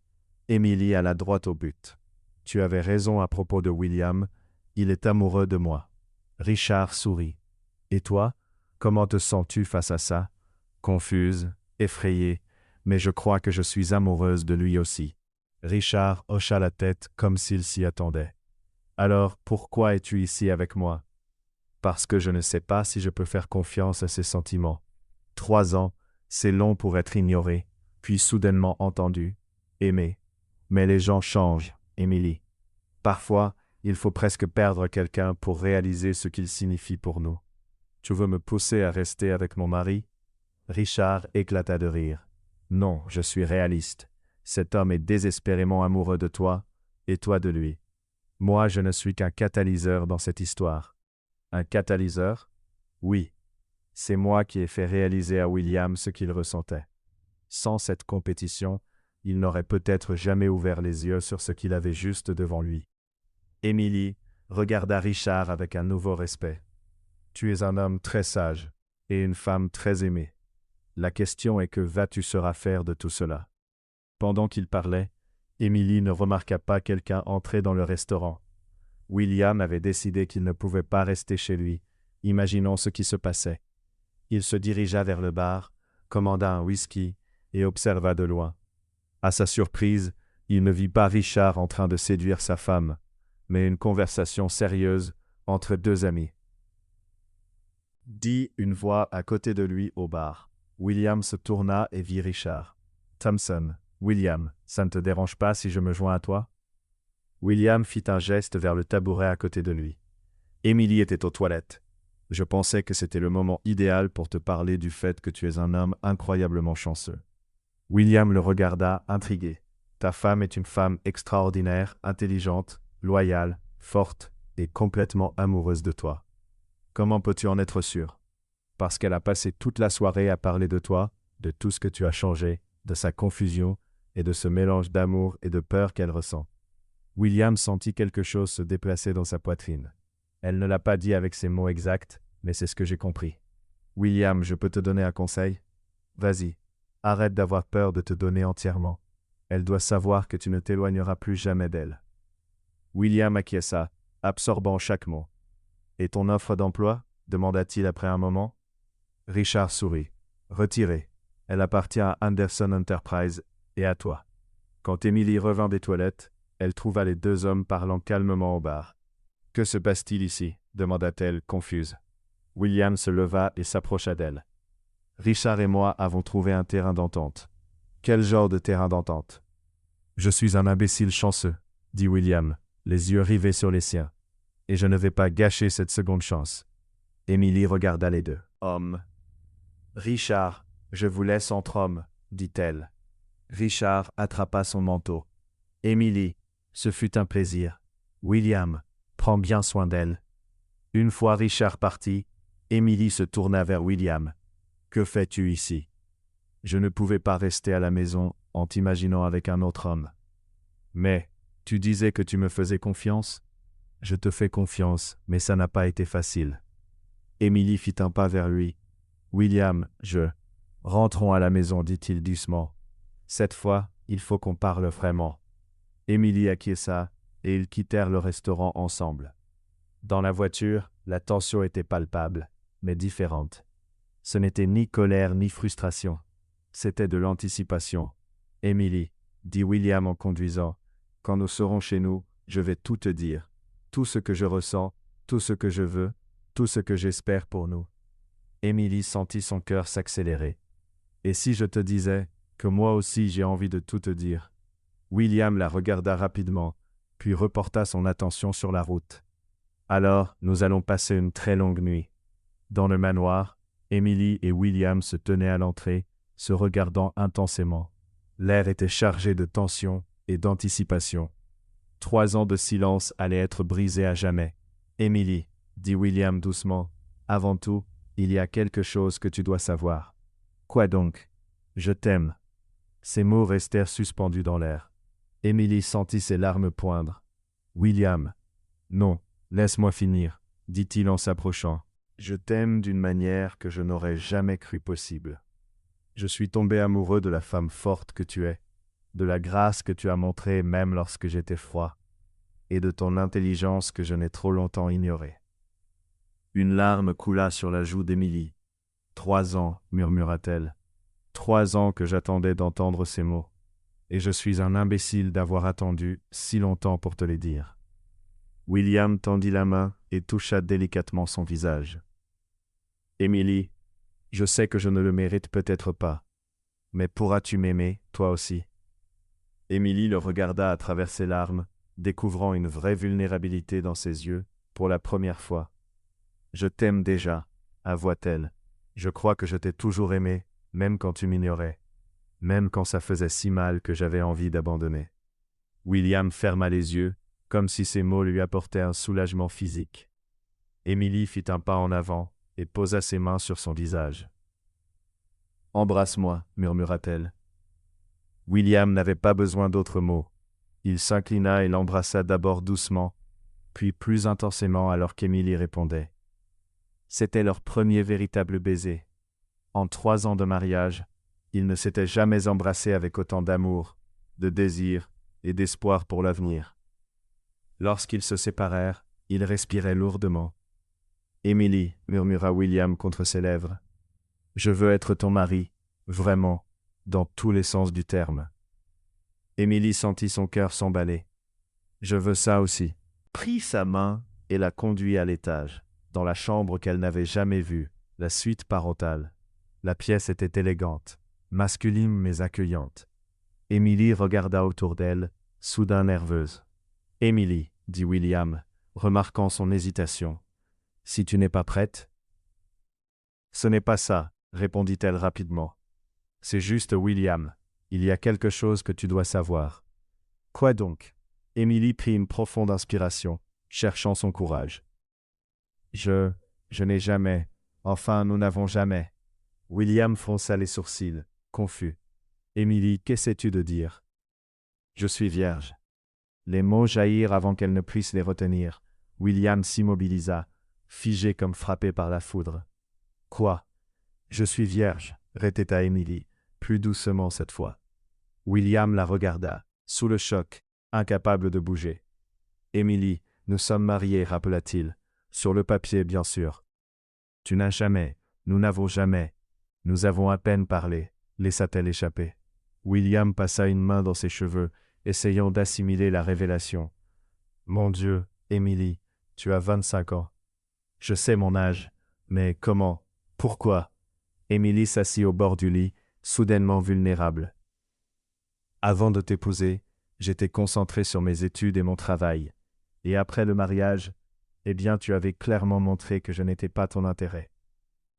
Émilie alla droit au but. « Tu avais raison à propos de William, il est amoureux de moi. » Richard sourit. « Et toi, comment te sens-tu face à ça ?» Confuse, effrayée, mais je crois que je suis amoureuse de lui aussi. Richard hocha la tête comme s'il s'y attendait. « Alors, pourquoi es-tu ici avec moi ?»« Parce que je ne sais pas si je peux faire confiance à ces sentiments. 3 ans, c'est long pour être ignoré, puis soudainement entendu, aimé. Mais les gens changent, Émilie. Parfois, il faut presque perdre quelqu'un pour réaliser ce qu'il signifie pour nous. Tu veux me pousser à rester avec mon mari ?» Richard éclata de rire. « Non, je suis réaliste. Cet homme est désespérément amoureux de toi, et toi de lui. Moi, je ne suis qu'un catalyseur dans cette histoire. » « Un catalyseur ? Oui. C'est moi qui ai fait réaliser à William ce qu'il ressentait. Sans cette compétition, il n'aurait peut-être jamais ouvert les yeux sur ce qu'il avait juste devant lui. » Émilie regarda Richard avec un nouveau respect. « Tu es un homme très sage et une femme très aimée. La question est que vas-tu seras faire de tout cela ?» Pendant qu'il parlait, Émilie ne remarqua pas quelqu'un entrer dans le restaurant. William avait décidé qu'il ne pouvait pas rester chez lui, imaginant ce qui se passait. Il se dirigea vers le bar, commanda un whisky et observa de loin. À sa surprise, il ne vit pas Richard en train de séduire sa femme, mais une conversation sérieuse entre 2 amis. Dit une voix à côté de lui au bar. William se tourna et vit Richard. « Thompson, William, ça ne te dérange pas si je me joins à toi ?» William fit un geste vers le tabouret à côté de lui. Émilie était aux toilettes. « Je pensais que c'était le moment idéal pour te parler du fait que tu es un homme incroyablement chanceux. » William le regarda, intrigué. « Ta femme est une femme extraordinaire, intelligente, loyale, forte et complètement amoureuse de toi. Comment peux-tu en être sûr ? Parce qu'elle a passé toute la soirée à parler de toi, de tout ce que tu as changé, de sa confusion et de ce mélange d'amour et de peur qu'elle ressent. » William sentit quelque chose se déplacer dans sa poitrine. Elle ne l'a pas dit avec ces mots exacts, mais c'est ce que j'ai compris. « William, je peux te donner un conseil ? Vas-y, arrête d'avoir peur de te donner entièrement. Elle doit savoir que tu ne t'éloigneras plus jamais d'elle. » William acquiesça, absorbant chaque mot. « Et ton offre d'emploi ?» demanda-t-il après un moment. Richard sourit. « Retirée. Elle appartient à Anderson Enterprise et à toi. » Quand Émilie revint des toilettes, elle trouva les 2 hommes parlant calmement au bar. « Que se passe-t-il ici ?» demanda-t-elle, confuse. William se leva et s'approcha d'elle. « Richard et moi avons trouvé un terrain d'entente. »« Quel genre de terrain d'entente ?»« Je suis un imbécile chanceux, » dit William, les yeux rivés sur les siens. « Et je ne vais pas gâcher cette seconde chance. » Émilie regarda les 2 hommes. « Richard, je vous laisse entre hommes, » dit-elle. Richard attrapa son manteau. « Émilie, ce fut un plaisir. William, prends bien soin d'elle. » Une fois Richard parti, Émilie se tourna vers William. « Que fais-tu ici ? » ?»« Je ne pouvais pas rester à la maison en t'imaginant avec un autre homme. »« Mais, tu disais que tu me faisais confiance ? » ?»« Je te fais confiance, mais ça n'a pas été facile. » Émilie fit un pas vers lui. « William, Rentrons à la maison, dit-il doucement. Cette fois, il faut qu'on parle vraiment. » Émilie acquiesça, et ils quittèrent le restaurant ensemble. Dans la voiture, la tension était palpable, mais différente. Ce n'était ni colère ni frustration. C'était de l'anticipation. « Émilie, » dit William en conduisant, « quand nous serons chez nous, je vais tout te dire. Tout ce que je ressens, tout ce que je veux, tout ce que j'espère pour nous. » Émilie sentit son cœur s'accélérer. « Et si je te disais que moi aussi j'ai envie de tout te dire ?» William la regarda rapidement, puis reporta son attention sur la route. « Alors, nous allons passer une très longue nuit. » Dans le manoir, Émilie et William se tenaient à l'entrée, se regardant intensément. L'air était chargé de tension et d'anticipation. 3 ans de silence allaient être brisés à jamais. « Émilie, » dit William doucement, « avant tout, il y a quelque chose que tu dois savoir. »« Quoi donc ? » « Je t'aime. » Ces mots restèrent suspendus dans l'air. Émilie sentit ses larmes poindre. « William, non, laisse-moi finir, » dit-il en s'approchant. « Je t'aime d'une manière que je n'aurais jamais cru possible. Je suis tombé amoureux de la femme forte que tu es, de la grâce que tu as montrée même lorsque j'étais froid, et de ton intelligence que je n'ai trop longtemps ignorée. » Une larme coula sur la joue d'Émilie. « 3 ans, murmura-t-elle. 3 ans que j'attendais d'entendre ces mots. Et je suis un imbécile d'avoir attendu si longtemps pour te les dire. » William tendit la main et toucha délicatement son visage. « Émilie, je sais que je ne le mérite peut-être pas, mais pourras-tu m'aimer, toi aussi ?» Émilie le regarda à travers ses larmes, découvrant une vraie vulnérabilité dans ses yeux pour la première fois. « Je t'aime déjà, » avoua-t-elle. « Je crois que je t'ai toujours aimé, même quand tu m'ignorais, même quand ça faisait si mal que j'avais envie d'abandonner. » William ferma les yeux, comme si ces mots lui apportaient un soulagement physique. Émilie fit un pas en avant et posa ses mains sur son visage. « Embrasse-moi, » murmura-t-elle. William n'avait pas besoin d'autres mots. Il s'inclina et l'embrassa d'abord doucement, puis plus intensément alors qu'Émilie répondait. C'était leur premier véritable baiser. En 3 ans de mariage, ils ne s'étaient jamais embrassés avec autant d'amour, de désir et d'espoir pour l'avenir. Lorsqu'ils se séparèrent, ils respiraient lourdement. « Émilie, » murmura William contre ses lèvres, « je veux être ton mari, vraiment, dans tous les sens du terme. » Émilie sentit son cœur s'emballer. « Je veux ça aussi. » Prit sa main et la conduit à l'étage, dans la chambre qu'elle n'avait jamais vue, la suite parentale. La pièce était élégante, masculine mais accueillante. Émilie regarda autour d'elle, soudain nerveuse. « Émilie, » dit William, remarquant son hésitation, « si tu n'es pas prête ?» « Ce n'est pas ça, » répondit-elle rapidement. « C'est juste William, il y a quelque chose que tu dois savoir. » « Quoi donc ?» Émilie prit une profonde inspiration, cherchant son courage. « Je n'ai jamais, enfin nous n'avons jamais. » William fronça les sourcils, confus. « Émilie, qu'essaies-tu de dire ?»« Je suis vierge. » Les mots jaillirent avant qu'elle ne puisse les retenir. William s'immobilisa, figé comme frappé par la foudre. « Quoi ? Je suis vierge, » répéta Émilie, plus doucement cette fois. William la regarda, sous le choc, incapable de bouger. « Émilie, nous sommes mariés, » rappela-t-il, « sur le papier bien sûr. »« Tu n'as jamais, nous n'avons jamais, nous avons à peine parlé, » laissa-t-elle échapper. William passa une main dans ses cheveux, essayant d'assimiler la révélation. « Mon Dieu, Émilie, tu as 25 ans. »« Je sais mon âge, mais comment ? Pourquoi ?» Émilie s'assit au bord du lit, soudainement vulnérable. « Avant de t'épouser, j'étais concentré sur mes études et mon travail. Et après le mariage, eh bien tu avais clairement montré que je n'étais pas ton intérêt. »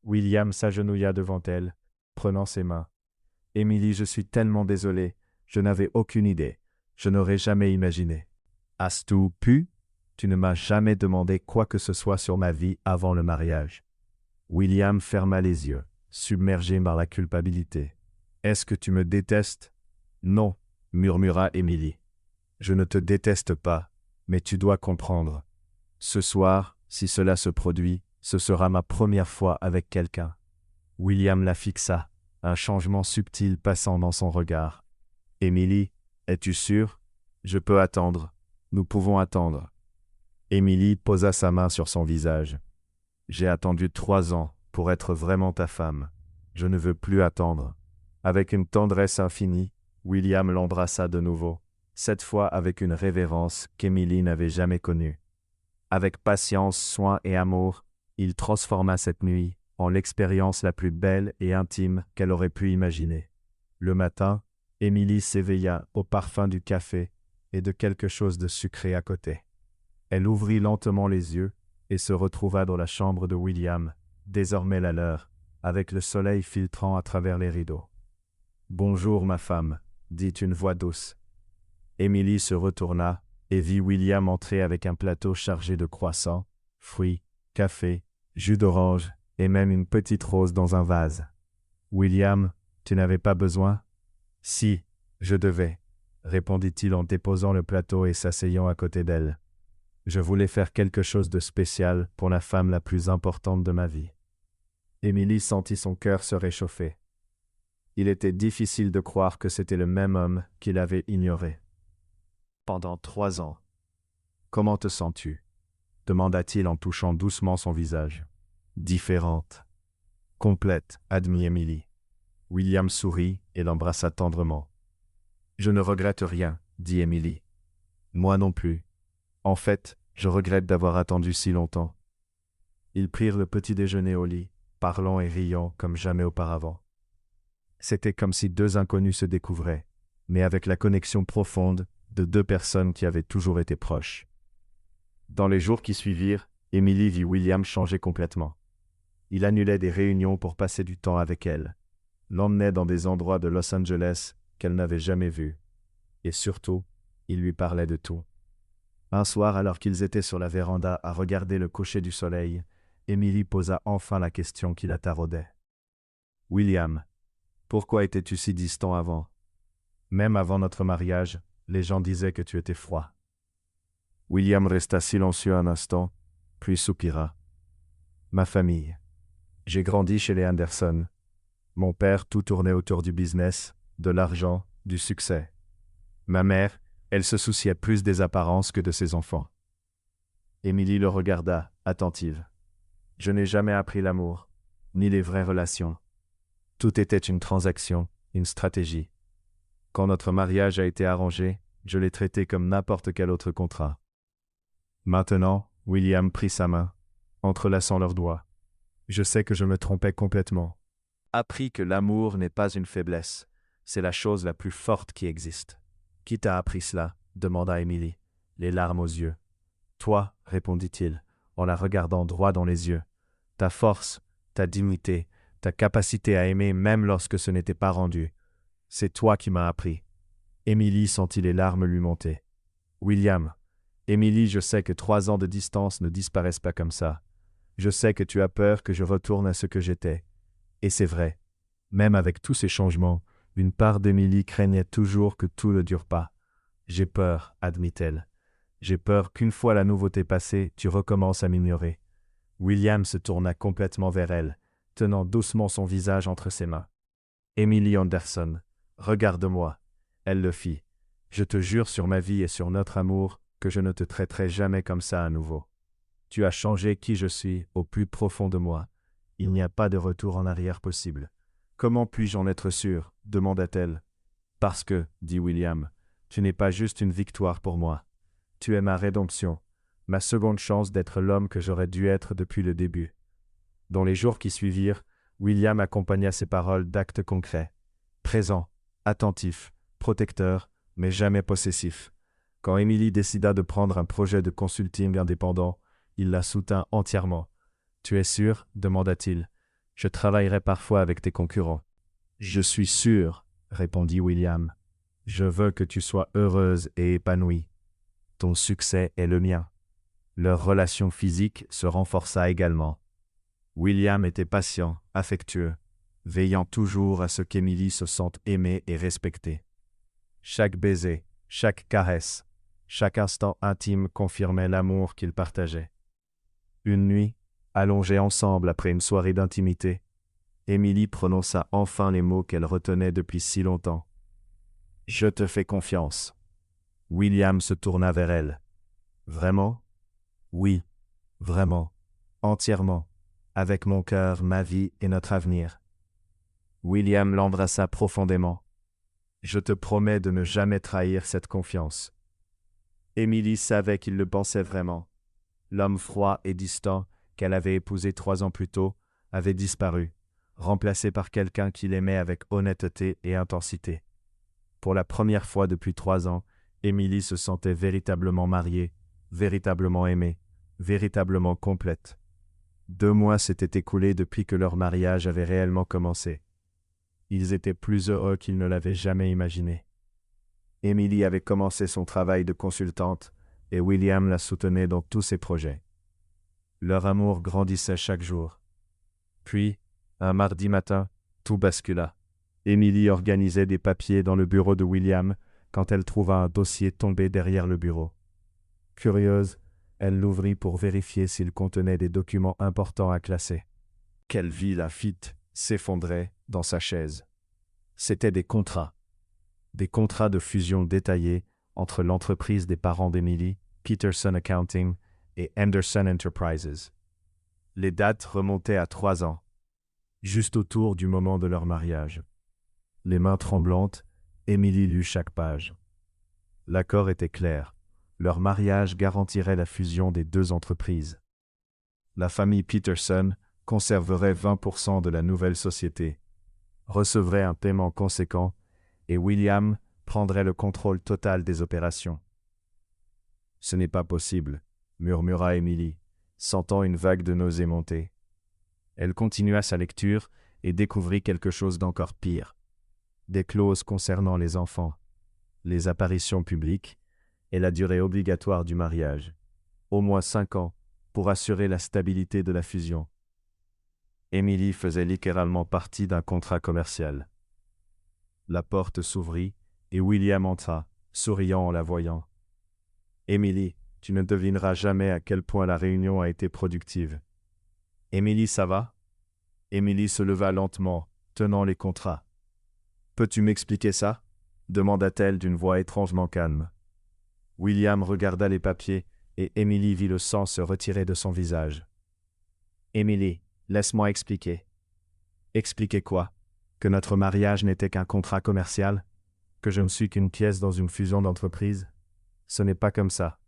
William s'agenouilla devant elle, prenant ses mains. « Émilie, je suis tellement désolé, je n'avais aucune idée, je n'aurais jamais imaginé. »« As-tu pu ? Tu ne m'as jamais demandé quoi que ce soit sur ma vie avant le mariage. » William ferma les yeux, submergé par la culpabilité. « Est-ce que tu me détestes ? » ?»« Non, » murmura Émilie. « Je ne te déteste pas, mais tu dois comprendre. Ce soir, si cela se produit, ce sera ma première fois avec quelqu'un. » William la fixa, un changement subtil passant dans son regard. « Émilie, es-tu sûre ? Je peux attendre. Nous pouvons attendre. » Émilie posa sa main sur son visage. « J'ai attendu 3 ans pour être vraiment ta femme. Je ne veux plus attendre. » Avec une tendresse infinie, William l'embrassa de nouveau, cette fois avec une révérence qu'Émilie n'avait jamais connue. Avec patience, soin et amour, il transforma cette nuit en l'expérience la plus belle et intime qu'elle aurait pu imaginer. Le matin, Émilie s'éveilla au parfum du café et de quelque chose de sucré à côté. Elle ouvrit lentement les yeux et se retrouva dans la chambre de William, désormais la leur, avec le soleil filtrant à travers les rideaux. « Bonjour ma femme » dit une voix douce. Émilie se retourna et vit William entrer avec un plateau chargé de croissants, fruits, café, jus d'orange et même une petite rose dans un vase. « William, tu n'avais pas besoin ?» Si, je devais, répondit-il en déposant le plateau et s'asseyant à côté d'elle. Je voulais faire quelque chose de spécial pour la femme la plus importante de ma vie. Émilie sentit son cœur se réchauffer. Il était difficile de croire que c'était le même homme qu'il avait ignoré. Pendant 3 ans. Comment te sens-tu? Demanda-t-il en touchant doucement son visage. Différente. Complète, admit Émilie. William sourit et l'embrassa tendrement. Je ne regrette rien, dit Émilie. Moi non plus. En fait, je regrette d'avoir attendu si longtemps. Ils prirent le petit déjeuner au lit, parlant et riant comme jamais auparavant. C'était comme si deux inconnus se découvraient, mais avec la connexion profonde de deux personnes qui avaient toujours été proches. Dans les jours qui suivirent, Émilie vit William changer complètement. Il annulait des réunions pour passer du temps avec elle, l'emmenait dans des endroits de Los Angeles qu'elle n'avait jamais vus, et surtout, il lui parlait de tout. Un soir, alors qu'ils étaient sur la véranda à regarder le coucher du soleil, Émilie posa enfin la question qui la taraudait. « William, pourquoi étais-tu si distant avant? Même avant notre mariage, les gens disaient que tu étais froid. » William resta silencieux un instant, puis soupira. « Ma famille. J'ai grandi chez les Anderson. Mon père, tout tournait autour du business, de l'argent, du succès. Ma mère, elle se souciait plus des apparences que de ses enfants. » Émilie le regarda, attentive. « Je n'ai jamais appris l'amour, ni les vraies relations. Tout était une transaction, une stratégie. Quand notre mariage a été arrangé, je l'ai traité comme n'importe quel autre contrat. » Maintenant, William prit sa main, entrelaçant leurs doigts. « Je sais que je me trompais complètement. Appris que l'amour n'est pas une faiblesse, c'est la chose la plus forte qui existe. » « Qui t'a appris cela? » demanda Émilie, les larmes aux yeux. « Toi, répondit-il, en la regardant droit dans les yeux. Ta force, ta dignité, ta capacité à aimer même lorsque ce n'était pas rendu. C'est toi qui m'as appris. » Émilie sentit les larmes lui monter. « William, Émilie, je sais que 3 ans de distance ne disparaissent pas comme ça. Je sais que tu as peur que je retourne à ce que j'étais. Et c'est vrai. Même avec tous ces changements, une part d'Émilie craignait toujours que tout ne dure pas. « J'ai peur, admit-elle. J'ai peur qu'une fois la nouveauté passée, tu recommences à m'ignorer. » William se tourna complètement vers elle, tenant doucement son visage entre ses mains. « Émilie Anderson, regarde-moi. » Elle le fit. « Je te jure sur ma vie et sur notre amour que je ne te traiterai jamais comme ça à nouveau. Tu as changé qui je suis au plus profond de moi. Il n'y a pas de retour en arrière possible. » « Comment puis-je en être sûr? » demanda-t-elle. « Parce que, dit William, tu n'es pas juste une victoire pour moi. Tu es ma rédemption, ma seconde chance d'être l'homme que j'aurais dû être depuis le début. » Dans les jours qui suivirent, William accompagna ses paroles d'actes concrets. Présent, attentif, protecteur, mais jamais possessif. Quand Émilie décida de prendre un projet de consulting indépendant, il la soutint entièrement. « Tu es sûr? » demanda-t-il. « Je travaillerai parfois avec tes concurrents. »« Je suis sûr, » répondit William. « Je veux que tu sois heureuse et épanouie. Ton succès est le mien. » Leur relation physique se renforça également. William était patient, affectueux, veillant toujours à ce qu'Émilie se sente aimée et respectée. Chaque baiser, chaque caresse, chaque instant intime confirmait l'amour qu'ils partageaient. Une nuit, allongés ensemble après une soirée d'intimité, Émilie prononça enfin les mots qu'elle retenait depuis si longtemps. « Je te fais confiance. » William se tourna vers elle. « Vraiment? » ?»« Oui, vraiment, entièrement, avec mon cœur, ma vie et notre avenir. » William l'embrassa profondément. « Je te promets de ne jamais trahir cette confiance. » Émilie savait qu'il le pensait vraiment. L'homme froid et distant qu'elle avait épousé 3 ans plus tôt avait disparu, remplacé par quelqu'un qu'il aimait avec honnêteté et intensité. Pour la première fois depuis 3 ans, Émilie se sentait véritablement mariée, véritablement aimée, véritablement complète. 2 mois s'étaient écoulés depuis que leur mariage avait réellement commencé. Ils étaient plus heureux qu'ils ne l'avaient jamais imaginé. Émilie avait commencé son travail de consultante et William la soutenait dans tous ses projets. Leur amour grandissait chaque jour. Puis, un mardi matin, tout bascula. Emily organisait des papiers dans le bureau de William quand elle trouva un dossier tombé derrière le bureau. Curieuse, elle l'ouvrit pour vérifier s'il contenait des documents importants à classer. Qu'elle vit Lafitte s'effondrer dans sa chaise. C'étaient des contrats. Des contrats de fusion détaillés entre l'entreprise des parents d'Emily, Peterson Accounting, et Anderson Enterprises. Les dates remontaient à 3 ans, juste autour du moment de leur mariage. Les mains tremblantes, Emily lut chaque page. L'accord était clair. Leur mariage garantirait la fusion des deux entreprises. La famille Peterson conserverait 20% de la nouvelle société, recevrait un paiement conséquent et William prendrait le contrôle total des opérations. « Ce n'est pas possible », murmura Emily, sentant une vague de nausée monter. Elle continua sa lecture et découvrit quelque chose d'encore pire. Des clauses concernant les enfants, les apparitions publiques et la durée obligatoire du mariage. Au moins 5 ans pour assurer la stabilité de la fusion. Emily faisait littéralement partie d'un contrat commercial. La porte s'ouvrit et William entra, souriant en la voyant. « Emily, tu ne devineras jamais à quel point la réunion a été productive. »« Emily, ça va ?» Emily se leva lentement, tenant les contrats. « Peux-tu m'expliquer ça ?» demanda-t-elle d'une voix étrangement calme. William regarda les papiers et Emily vit le sang se retirer de son visage. « Emily, laisse-moi expliquer. »« Expliquer quoi ? Que notre mariage n'était qu'un contrat commercial ? Que je ne suis qu'une pièce dans une fusion d'entreprise ? Ce n'est pas comme ça. »«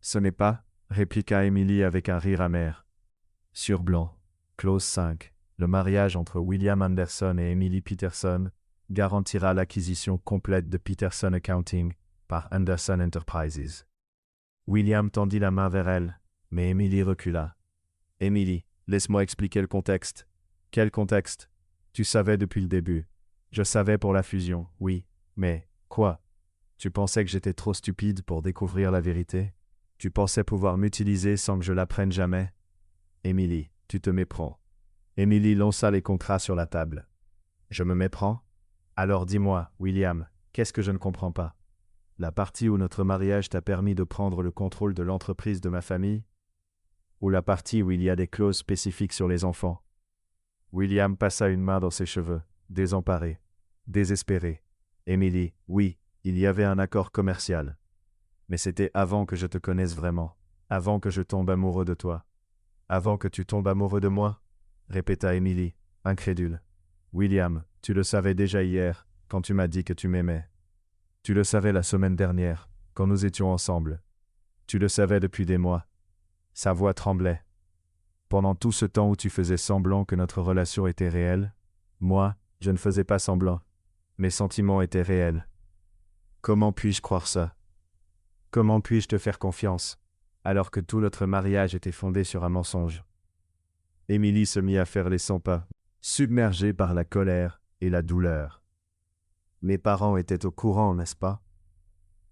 Ce n'est pas ?» répliqua Emily avec un rire amer. Sur blanc, clause 5, le mariage entre William Anderson et Emily Peterson garantira l'acquisition complète de Peterson Accounting par Anderson Enterprises. William tendit la main vers elle, mais Emily recula. « Emily, laisse-moi expliquer le contexte. »« Quel contexte ? Tu savais depuis le début. Je savais pour la fusion, oui, mais quoi ? Tu pensais que j'étais trop stupide pour découvrir la vérité ? Tu pensais pouvoir m'utiliser sans que je l'apprenne jamais ? Emily, tu te méprends. » Emily lança les contrats sur la table. « Je me méprends ? Alors dis-moi, William, qu'est-ce que je ne comprends pas ? La partie où notre mariage t'a permis de prendre le contrôle de l'entreprise de ma famille ? Ou la partie où il y a des clauses spécifiques sur les enfants ? » William passa une main dans ses cheveux, désemparé, désespéré. « Emily, oui, il y avait un accord commercial. Mais c'était avant que je te connaisse vraiment, avant que je tombe amoureux de toi. »« Avant que tu tombes amoureux de moi ?» répéta Emily, incrédule. « William, tu le savais déjà hier, quand tu m'as dit que tu m'aimais. Tu le savais la semaine dernière, quand nous étions ensemble. Tu le savais depuis des mois. » Sa voix tremblait. « Pendant tout ce temps où tu faisais semblant que notre relation était réelle, moi, je ne faisais pas semblant. Mes sentiments étaient réels. Comment puis-je croire ça ? Comment puis-je te faire confiance, alors que tout notre mariage était fondé sur un mensonge ?» Emily se mit à faire les 100 pas, submergée par la colère et la douleur. « Mes parents étaient au courant, n'est-ce pas ?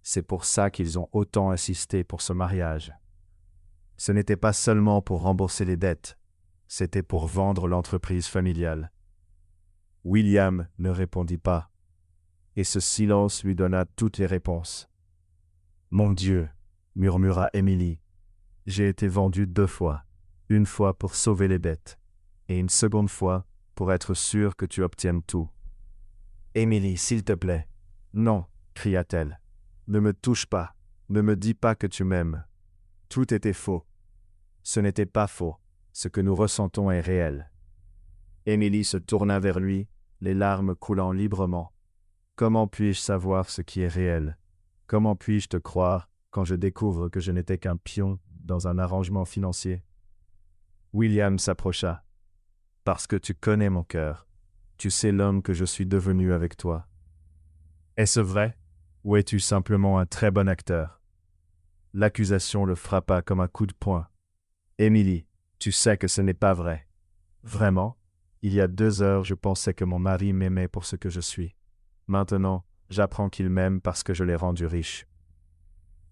C'est pour ça qu'ils ont autant insisté pour ce mariage. Ce n'était pas seulement pour rembourser les dettes, c'était pour vendre l'entreprise familiale. » William ne répondit pas, et ce silence lui donna toutes les réponses. « Mon Dieu, » murmura Emily, « j'ai été vendue 2 fois, une fois pour sauver les dettes, et une seconde fois pour être sûre que tu obtiennes tout. »« Emily, s'il te plaît. »« Non, » cria-t-elle. « Ne me touche pas, ne me dis pas que tu m'aimes. Tout était faux. Ce n'était pas faux, ce que nous ressentons est réel. » Emily se tourna vers lui, les larmes coulant librement. « Comment puis-je savoir ce qui est réel ? Comment puis-je te croire quand je découvre que je n'étais qu'un pion dans un arrangement financier ?» William s'approcha. « Parce que tu connais mon cœur. Tu sais l'homme que je suis devenu avec toi. Est-ce vrai ? Ou es-tu simplement un très bon acteur ?» L'accusation le frappa comme un coup de poing. « Emily, tu sais que ce n'est pas vrai. Vraiment, il y a 2 heures, je pensais que mon mari m'aimait pour ce que je suis. Maintenant, j'apprends qu'il m'aime parce que je l'ai rendu riche.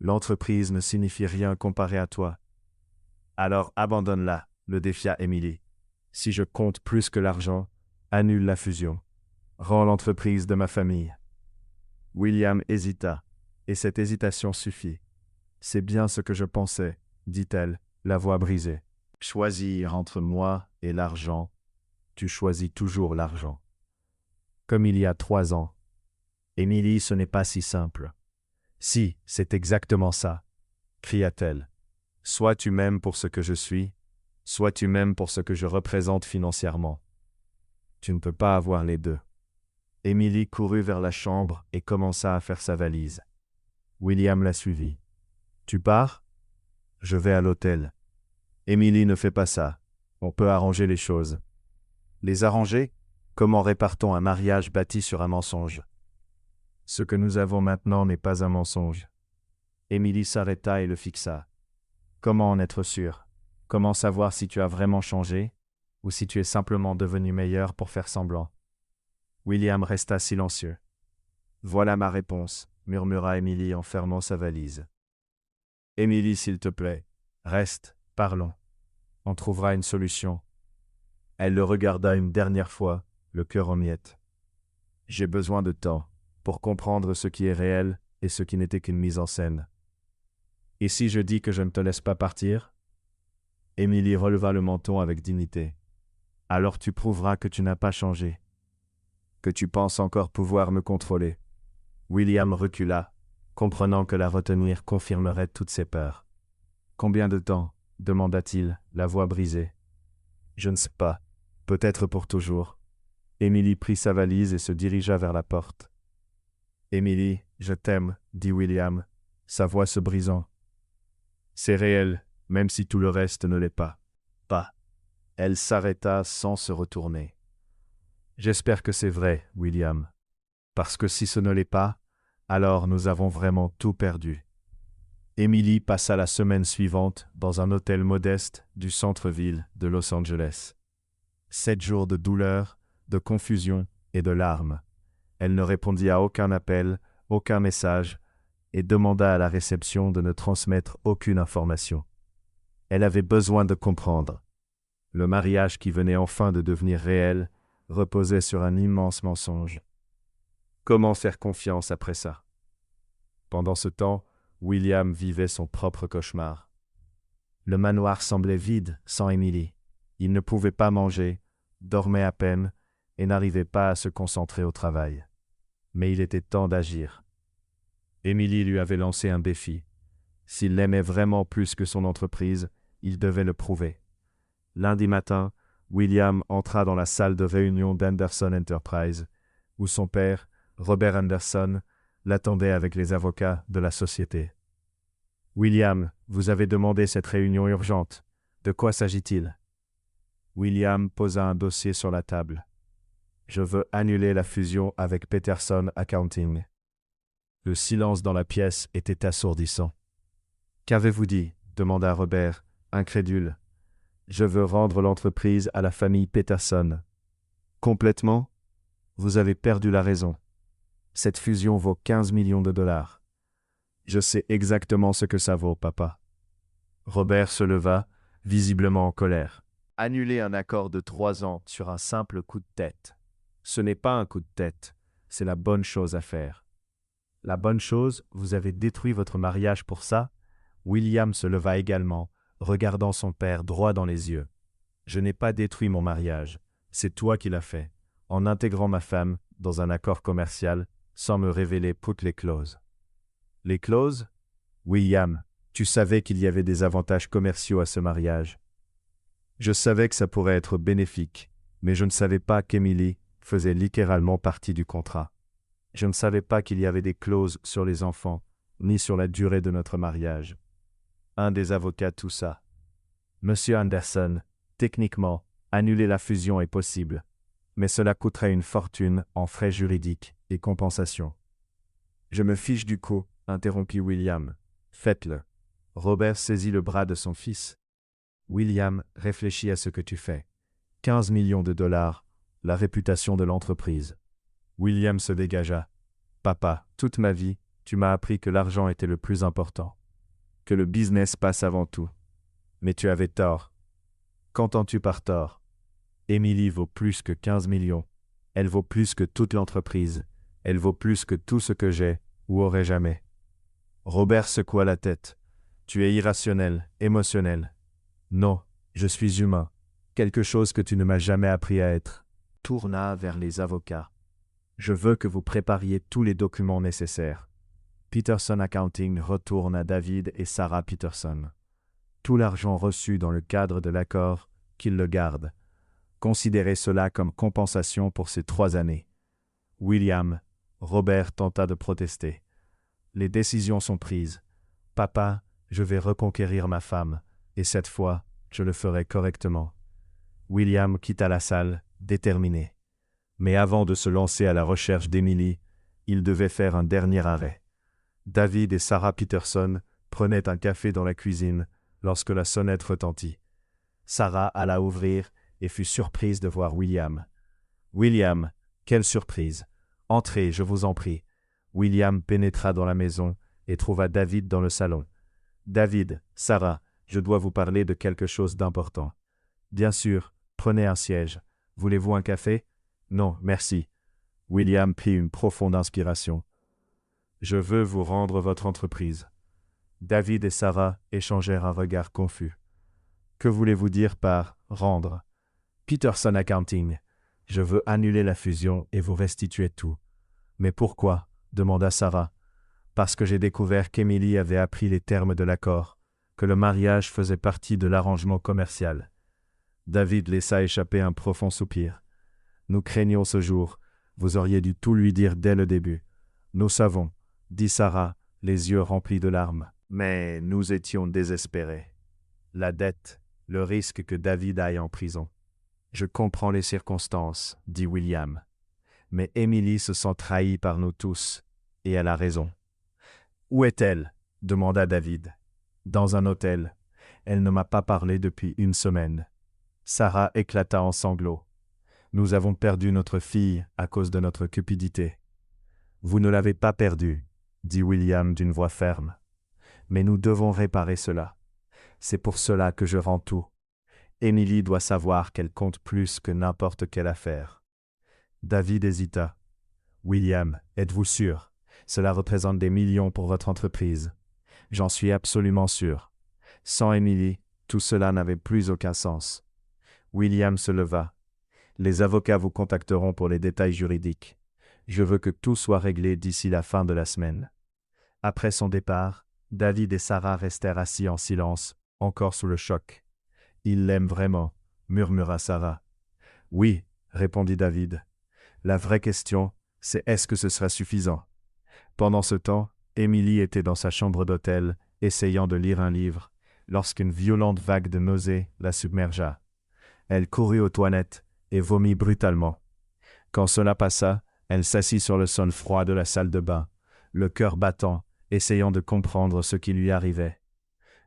L'entreprise ne signifie rien comparé à toi. Alors abandonne-la, le défia Emily. Si je compte plus que l'argent, annule la fusion. Rends l'entreprise de ma famille. William hésita, et cette hésitation suffit. C'est bien ce que je pensais, dit-elle, la voix brisée. Choisir entre moi et l'argent, tu choisis toujours l'argent. Comme il y a 3 ans. Émilie, ce n'est pas si simple. Si, c'est exactement ça, cria-t-elle. Soit tu m'aimes pour ce que je suis, soit tu m'aimes pour ce que je représente financièrement. Tu ne peux pas avoir les deux. Émilie courut vers la chambre et commença à faire sa valise. William la suivit. Tu pars? Je vais à l'hôtel. Émilie, ne fais pas ça. On peut arranger les choses. Les arranger? Comment répare-t-on un mariage bâti sur un mensonge? Ce que nous avons maintenant n'est pas un mensonge. Émilie s'arrêta et le fixa. Comment en être sûr? Comment savoir si tu as vraiment changé ou si tu es simplement devenu meilleur pour faire semblant? William resta silencieux. Voilà ma réponse, murmura Émilie en fermant sa valise. Émilie, s'il te plaît, reste, parlons. On trouvera une solution. Elle le regarda une dernière fois, le cœur en miettes. J'ai besoin de temps pour comprendre ce qui est réel et ce qui n'était qu'une mise en scène. Et si je dis que je ne te laisse pas partir? Émilie releva le menton avec dignité. Alors tu prouveras que tu n'as pas changé, que tu penses encore pouvoir me contrôler. William recula, comprenant que la retenir confirmerait toutes ses peurs. Combien de temps? Demanda-t-il, la voix brisée. Je ne sais pas, peut-être pour toujours. Émilie prit sa valise et se dirigea vers la porte. Émilie, je t'aime, dit William, sa voix se brisant. C'est réel, même si tout le reste ne l'est pas. Pas. Elle s'arrêta sans se retourner. J'espère que c'est vrai, William. Parce que si ce ne l'est pas, alors nous avons vraiment tout perdu. Émilie passa la semaine suivante dans un hôtel modeste du centre-ville de Los Angeles. 7 jours de douleur, de confusion et de larmes. Elle ne répondit à aucun appel, aucun message, et demanda à la réception de ne transmettre aucune information. Elle avait besoin de comprendre. Le mariage qui venait enfin de devenir réel reposait sur un immense mensonge. Comment faire confiance après ça? Pendant ce temps, William vivait son propre cauchemar. Le manoir semblait vide sans Émilie. Il ne pouvait pas manger, dormait à peine et n'arrivait pas à se concentrer au travail. Mais il était temps d'agir. Émilie lui avait lancé un défi. S'il l'aimait vraiment plus que son entreprise, il devait le prouver. Lundi matin, William entra dans la salle de réunion d'Anderson Enterprise, où son père, Robert Anderson, l'attendait avec les avocats de la société. « William, vous avez demandé cette réunion urgente. De quoi s'agit-il » William posa un dossier sur la table. « Je veux annuler la fusion avec Peterson Accounting. » Le silence dans la pièce était assourdissant. « Qu'avez-vous dit » demanda Robert, incrédule. « Je veux rendre l'entreprise à la famille Peterson. » Complètement? Vous avez perdu la raison. Cette fusion vaut 15 millions de dollars. Je sais exactement ce que ça vaut, papa. Robert se leva, visiblement en colère. Annuler un accord de 3 ans sur un simple coup de tête. Ce n'est pas un coup de tête, c'est la bonne chose à faire. La bonne chose, vous avez détruit votre mariage pour ça? William se leva également, regardant son père droit dans les yeux. Je n'ai pas détruit mon mariage, c'est toi qui l'as fait, en intégrant ma femme dans un accord commercial sans me révéler toutes les clauses. Les clauses? William, tu savais qu'il y avait des avantages commerciaux à ce mariage. Je savais que ça pourrait être bénéfique, mais je ne savais pas qu'Emily faisait littéralement partie du contrat. Je ne savais pas qu'il y avait des clauses sur les enfants, ni sur la durée de notre mariage. Un des avocats toussa. Monsieur Anderson, techniquement, annuler la fusion est possible, mais cela coûterait une fortune en frais juridiques et compensations. Je me fiche du coup, interrompit William. Faites-le. Robert saisit le bras de son fils. William, réfléchis à ce que tu fais. 15 millions de dollars, la réputation de l'entreprise. William se dégagea. Papa, toute ma vie, tu m'as appris que l'argent était le plus important. Que le business passe avant tout. Mais tu avais tort. Qu'entends-tu par tort? Émilie vaut plus que 15 millions. Elle vaut plus que toute l'entreprise. Elle vaut plus que tout ce que j'ai ou aurai jamais. Robert secoua la tête. Tu es irrationnel, émotionnel. Non, je suis humain. Quelque chose que tu ne m'as jamais appris à être. Tourna vers les avocats. Je veux que vous prépariez tous les documents nécessaires. Peterson Accounting retourne à David et Sarah Peterson. Tout l'argent reçu dans le cadre de l'accord, qu'ils le gardent. Considérez cela comme compensation pour ces 3 années. William, Robert tenta de protester. Les décisions sont prises. Papa, je vais reconquérir ma femme, et cette fois, je le ferai correctement. William quitta la salle, déterminé. Mais avant de se lancer à la recherche d'Emily, il devait faire un dernier arrêt. David et Sarah Peterson prenaient un café dans la cuisine lorsque la sonnette retentit. Sarah alla ouvrir et fut surprise de voir William. « William, quelle surprise! Entrez, je vous en prie. » William pénétra dans la maison et trouva David dans le salon. « David, Sarah, je dois vous parler de quelque chose d'important. »« Bien sûr, prenez un siège. Voulez-vous un café? »« Non, merci. » William prit une profonde inspiration. « Je veux vous rendre votre entreprise. » David et Sarah échangèrent un regard confus. « Que voulez-vous dire par « rendre »?» Peterson Accounting. Je veux annuler la fusion et vous restituer tout. Mais pourquoi? Demanda Sarah. Parce que j'ai découvert qu'Emily avait appris les termes de l'accord, que le mariage faisait partie de l'arrangement commercial. David laissa échapper un profond soupir. Nous craignons ce jour. Vous auriez dû tout lui dire dès le début. Nous savons, dit Sarah, les yeux remplis de larmes. Mais nous étions désespérés. La dette, le risque que David aille en prison. Je comprends les circonstances, dit William. Mais Emily se sent trahie par nous tous, et elle a raison. Où est-elle? Demanda David. Dans un hôtel. Elle ne m'a pas parlé depuis 1 semaine. Sarah éclata en sanglots. Nous avons perdu notre fille à cause de notre cupidité. Vous ne l'avez pas perdue, dit William d'une voix ferme. Mais nous devons réparer cela. C'est pour cela que je rends tout. Emily doit savoir qu'elle compte plus que n'importe quelle affaire. David hésita. William, êtes-vous sûr? Cela représente des millions pour votre entreprise. J'en suis absolument sûr. Sans Emily, tout cela n'avait plus aucun sens. William se leva. Les avocats vous contacteront pour les détails juridiques. Je veux que tout soit réglé d'ici la fin de la semaine. Après son départ, David et Sarah restèrent assis en silence, encore sous le choc. « Il l'aime vraiment » murmura Sarah. « Oui » répondit David. « La vraie question, c'est est-ce que ce sera suffisant ?» Pendant ce temps, Emily était dans sa chambre d'hôtel, essayant de lire un livre, lorsqu'une violente vague de nausées la submergea. Elle courut aux toilettes et vomit brutalement. Quand cela passa, elle s'assit sur le sol froid de la salle de bain, le cœur battant, essayant de comprendre ce qui lui arrivait.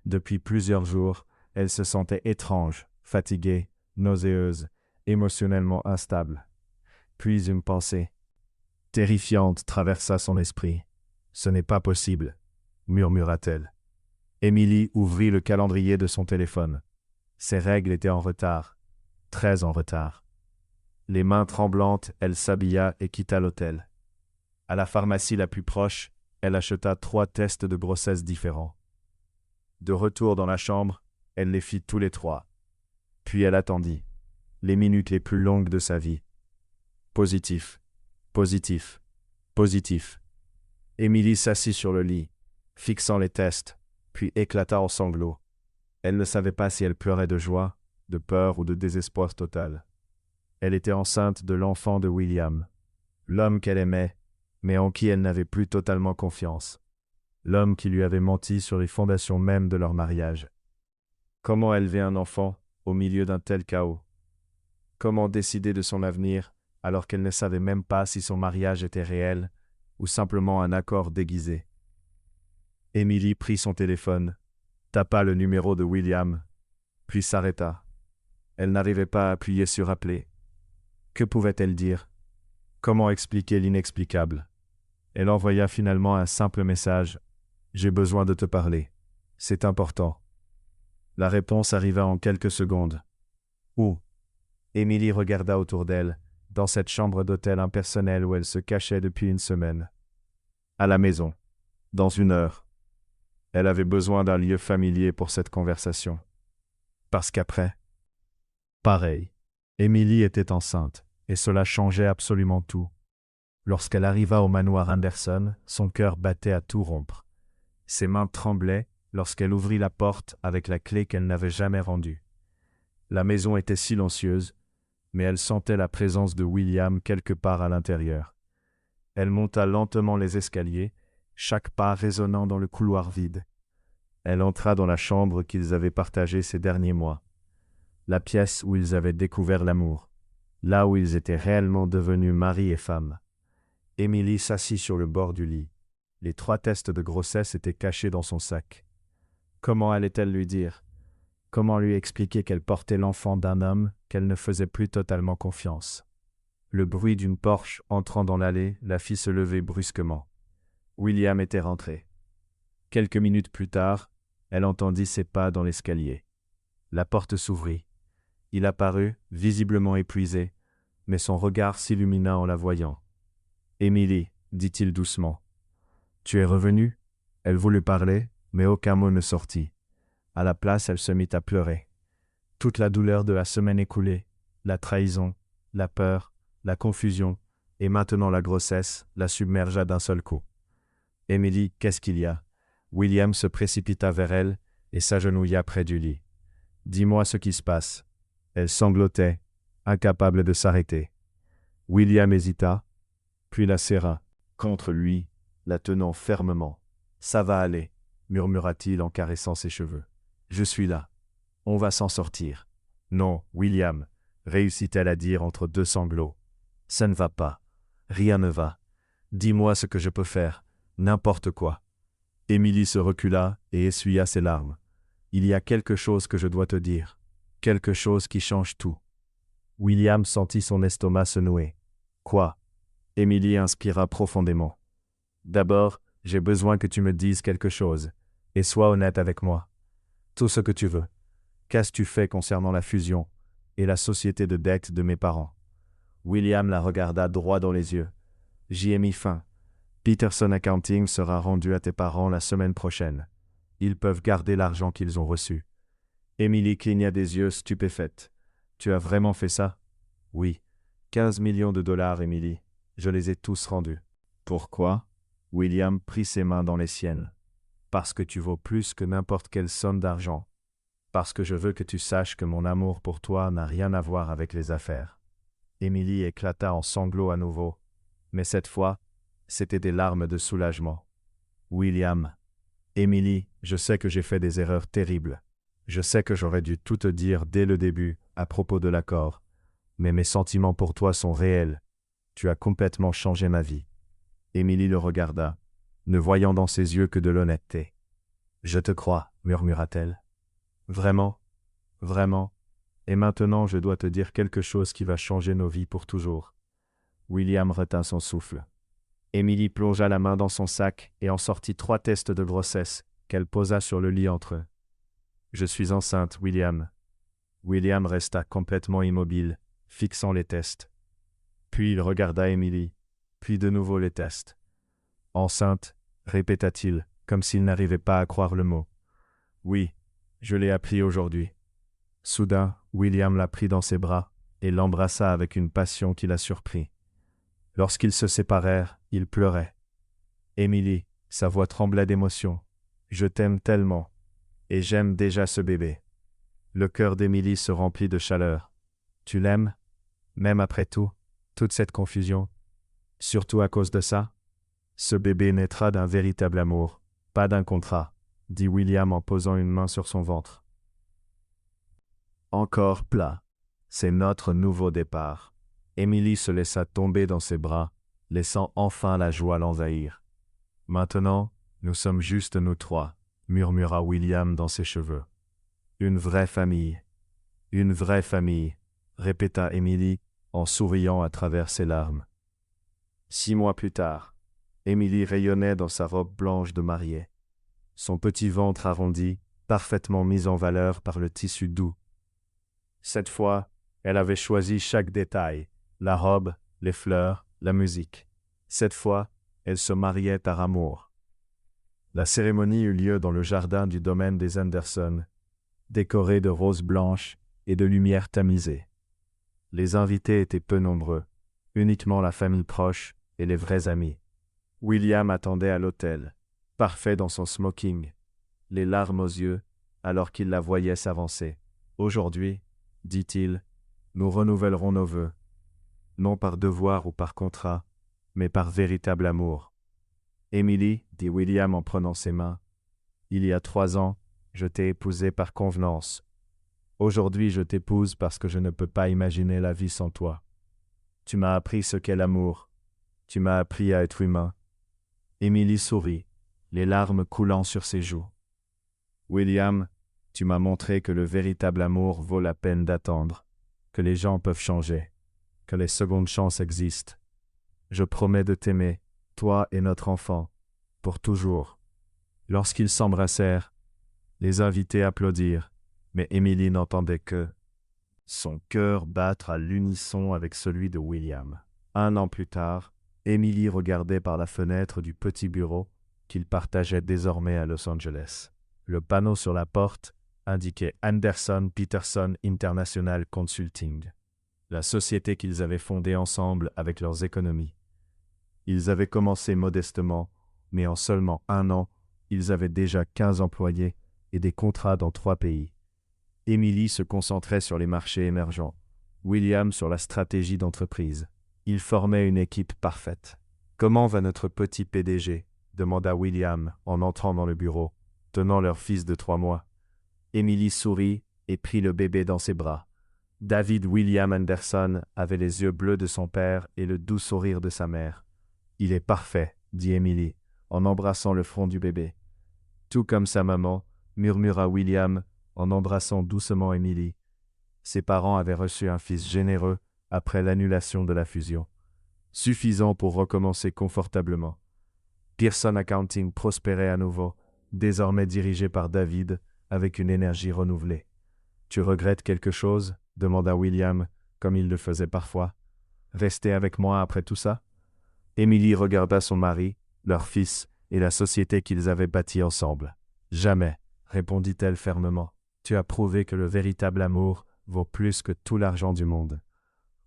Depuis plusieurs jours, elle se sentait étrange, fatiguée, nauséeuse, émotionnellement instable. Puis une pensée terrifiante traversa son esprit. « Ce n'est pas possible », murmura-t-elle. Emily ouvrit le calendrier de son téléphone. Ses règles étaient en retard, très en retard. Les mains tremblantes, elle s'habilla et quitta l'hôtel. À la pharmacie la plus proche, elle acheta 3 tests de grossesse différents. De retour dans la chambre, elle les fit tous les 3. Puis elle attendit, les minutes les plus longues de sa vie. Positif, positif, positif. Emily s'assit sur le lit, fixant les tests, puis éclata en sanglots. Elle ne savait pas si elle pleurait de joie, de peur ou de désespoir total. Elle était enceinte de l'enfant de William, l'homme qu'elle aimait, mais en qui elle n'avait plus totalement confiance. L'homme qui lui avait menti sur les fondations mêmes de leur mariage. Comment élever un enfant au milieu d'un tel chaos? Comment décider de son avenir alors qu'elle ne savait même pas si son mariage était réel ou simplement un accord déguisé? Emily prit son téléphone, tapa le numéro de William, puis s'arrêta. Elle n'arrivait pas à appuyer sur « Appeler ». Que pouvait-elle dire? Comment expliquer l'inexplicable? Elle envoya finalement un simple message. « J'ai besoin de te parler. C'est important. » La réponse arriva en quelques secondes. « Où ?» Emily regarda autour d'elle, dans cette chambre d'hôtel impersonnelle où elle se cachait depuis une semaine. À la maison, dans 1 heure. Elle avait besoin d'un lieu familier pour cette conversation. Parce qu'après, pareil, Émilie était enceinte, et cela changeait absolument tout. Lorsqu'elle arriva au manoir Anderson, son cœur battait à tout rompre. Ses mains tremblaient lorsqu'elle ouvrit la porte avec la clé qu'elle n'avait jamais rendue. La maison était silencieuse, mais elle sentait la présence de William quelque part à l'intérieur. Elle monta lentement les escaliers, chaque pas résonnant dans le couloir vide. Elle entra dans la chambre qu'ils avaient partagée ces derniers mois, la pièce où ils avaient découvert l'amour, là où ils étaient réellement devenus mari et femme. Émilie s'assit sur le bord du lit. Les 3 tests de grossesse étaient cachés dans son sac. Comment allait-elle lui dire? Comment lui expliquer qu'elle portait l'enfant d'un homme qu'elle ne faisait plus totalement confiance? Le bruit d'une Porsche entrant dans l'allée la fit se lever brusquement. William était rentré. Quelques minutes plus tard, elle entendit ses pas dans l'escalier. La porte s'ouvrit. Il apparut, visiblement épuisé, mais son regard s'illumina en la voyant. « Émilie, dit-il doucement. Tu es revenue ?» Elle voulut parler, mais aucun mot ne sortit. À la place, elle se mit à pleurer. Toute la douleur de la semaine écoulée, la trahison, la peur, la confusion, et maintenant la grossesse, la submergea d'un seul coup. « Émilie, qu'est-ce qu'il y a ?» William se précipita vers elle et s'agenouilla près du lit. « Dis-moi ce qui se passe. » Elle sanglotait, incapable de s'arrêter. William hésita, puis la serra contre lui, la tenant fermement. « Ça va aller, » murmura-t-il en caressant ses cheveux. « Je suis là. On va s'en sortir. »« Non, William, » réussit-elle à dire entre 2 sanglots. « Ça ne va pas. Rien ne va. Dis-moi ce que je peux faire. N'importe quoi. » Émilie se recula et essuya ses larmes. « Il y a quelque chose que je dois te dire. Quelque chose qui change tout. » William sentit son estomac se nouer. « Quoi ?» Émilie inspira profondément. « D'abord, j'ai besoin que tu me dises quelque chose, et sois honnête avec moi. Tout ce que tu veux. Qu'as-tu fait concernant la fusion et la société de dette de mes parents ?» William la regarda droit dans les yeux. « J'y ai mis fin. Peterson Accounting sera rendu à tes parents la semaine prochaine. Ils peuvent garder l'argent qu'ils ont reçu. » Émilie cligna des yeux stupéfaite. « Tu as vraiment fait ça ?»« Oui. 15 millions de dollars, Émilie. Je les ai tous rendus. »« Pourquoi ?» William prit ses mains dans les siennes. « Parce que tu vaux plus que n'importe quelle somme d'argent. Parce que je veux que tu saches que mon amour pour toi n'a rien à voir avec les affaires. » Émilie éclata en sanglots à nouveau, mais cette fois, c'étaient des larmes de soulagement. « William, Émilie, je sais que j'ai fait des erreurs terribles. Je sais que j'aurais dû tout te dire dès le début à propos de l'accord, mais mes sentiments pour toi sont réels. Tu as complètement changé ma vie. » Émilie le regarda, ne voyant dans ses yeux que de l'honnêteté. « Je te crois, » murmura-t-elle. « Vraiment, vraiment, et maintenant je dois te dire quelque chose qui va changer nos vies pour toujours. » William retint son souffle. Émilie plongea la main dans son sac et en sortit 3 tests de grossesse qu'elle posa sur le lit entre eux. « Je suis enceinte, William. » William resta complètement immobile, fixant les tests. Puis il regarda Émilie, puis de nouveau les tests. « Enceinte » répéta-t-il, comme s'il n'arrivait pas à croire le mot. « Oui, je l'ai appris aujourd'hui. » Soudain, William la prit dans ses bras et l'embrassa avec une passion qui la surprit. Lorsqu'ils se séparèrent, il pleurait. « Émilie », sa voix tremblait d'émotion, « je t'aime tellement, et j'aime déjà ce bébé. » Le cœur d'Émilie se remplit de chaleur. « Tu l'aimes, même après tout, toute cette confusion, surtout à cause de ça? Ce bébé naîtra d'un véritable amour, pas d'un contrat, » dit William en posant une main sur son ventre. Encore plat. C'est notre nouveau départ. Émilie se laissa tomber dans ses bras, laissant enfin la joie l'envahir. « Maintenant, nous sommes juste nous 3, » murmura William dans ses cheveux. « Une vraie famille. Une vraie famille, » répéta Émilie en souriant à travers ses larmes. 6 mois plus tard, Émilie rayonnait dans sa robe blanche de mariée. Son petit ventre arrondi, parfaitement mis en valeur par le tissu doux. Cette fois, elle avait choisi chaque détail, La robe, les fleurs, la musique. Cette fois, elles se mariaient par amour. La cérémonie eut lieu dans le jardin du domaine des Anderson, décoré de roses blanches et de lumières tamisées. Les invités étaient peu nombreux, uniquement la famille proche et les vrais amis. William attendait à l'hôtel, parfait dans son smoking, les larmes aux yeux, alors qu'il la voyait s'avancer. « Aujourd'hui, dit-il, nous renouvellerons nos vœux, non par devoir ou par contrat, mais par véritable amour. »« Emily, dit William en prenant ses mains, il y a 3 ans, je t'ai épousée par convenance. Aujourd'hui, je t'épouse parce que je ne peux pas imaginer la vie sans toi. Tu m'as appris ce qu'est l'amour. Tu m'as appris à être humain. » Emily sourit, les larmes coulant sur ses joues. « William, tu m'as montré que le véritable amour vaut la peine d'attendre, que les gens peuvent changer, que les secondes chances existent. Je promets de t'aimer, toi et notre enfant, pour toujours. » Lorsqu'ils s'embrassèrent, les invités applaudirent, mais Emily n'entendait que son cœur battre à l'unisson avec celui de William. 1 an plus tard, Emily regardait par la fenêtre du petit bureau qu'ils partageaient désormais à Los Angeles. Le panneau sur la porte indiquait Anderson Peterson International Consulting, la société qu'ils avaient fondée ensemble avec leurs économies. Ils avaient commencé modestement, mais en seulement 1 an, ils avaient déjà 15 employés et des contrats dans 3 pays. Emily se concentrait sur les marchés émergents, William sur la stratégie d'entreprise. Ils formaient une équipe parfaite. « Comment va notre petit PDG ?» demanda William en entrant dans le bureau, tenant leur fils de 3 mois. Emily sourit et prit le bébé dans ses bras. David William Anderson avait les yeux bleus de son père et le doux sourire de sa mère. « Il est parfait, » dit Emily, en embrassant le front du bébé. « Tout comme sa maman, » murmura William, en embrassant doucement Emily. Ses parents avaient reçu un fils généreux après l'annulation de la fusion, suffisant pour recommencer confortablement. Pearson Accounting prospérait à nouveau, désormais dirigé par David, avec une énergie renouvelée. « Tu regrettes quelque chose ?» demanda William, comme il le faisait parfois. « Rester avec moi après tout ça ?» Emily regarda son mari, leur fils et la société qu'ils avaient bâtie ensemble. « Jamais, » répondit-elle fermement. « Tu as prouvé que le véritable amour vaut plus que tout l'argent du monde. »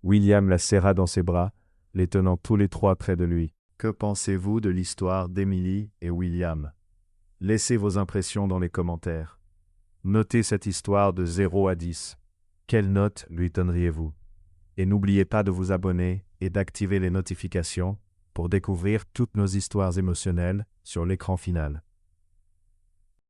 William la serra dans ses bras, les tenant tous les 3 près de lui. « Que pensez-vous de l'histoire d'Emily et William ? Laissez vos impressions dans les commentaires. Notez cette histoire de 0 à 10. Quelle note lui donneriez-vous ? Et n'oubliez pas de vous abonner et d'activer les notifications pour découvrir toutes nos histoires émotionnelles sur l'écran final.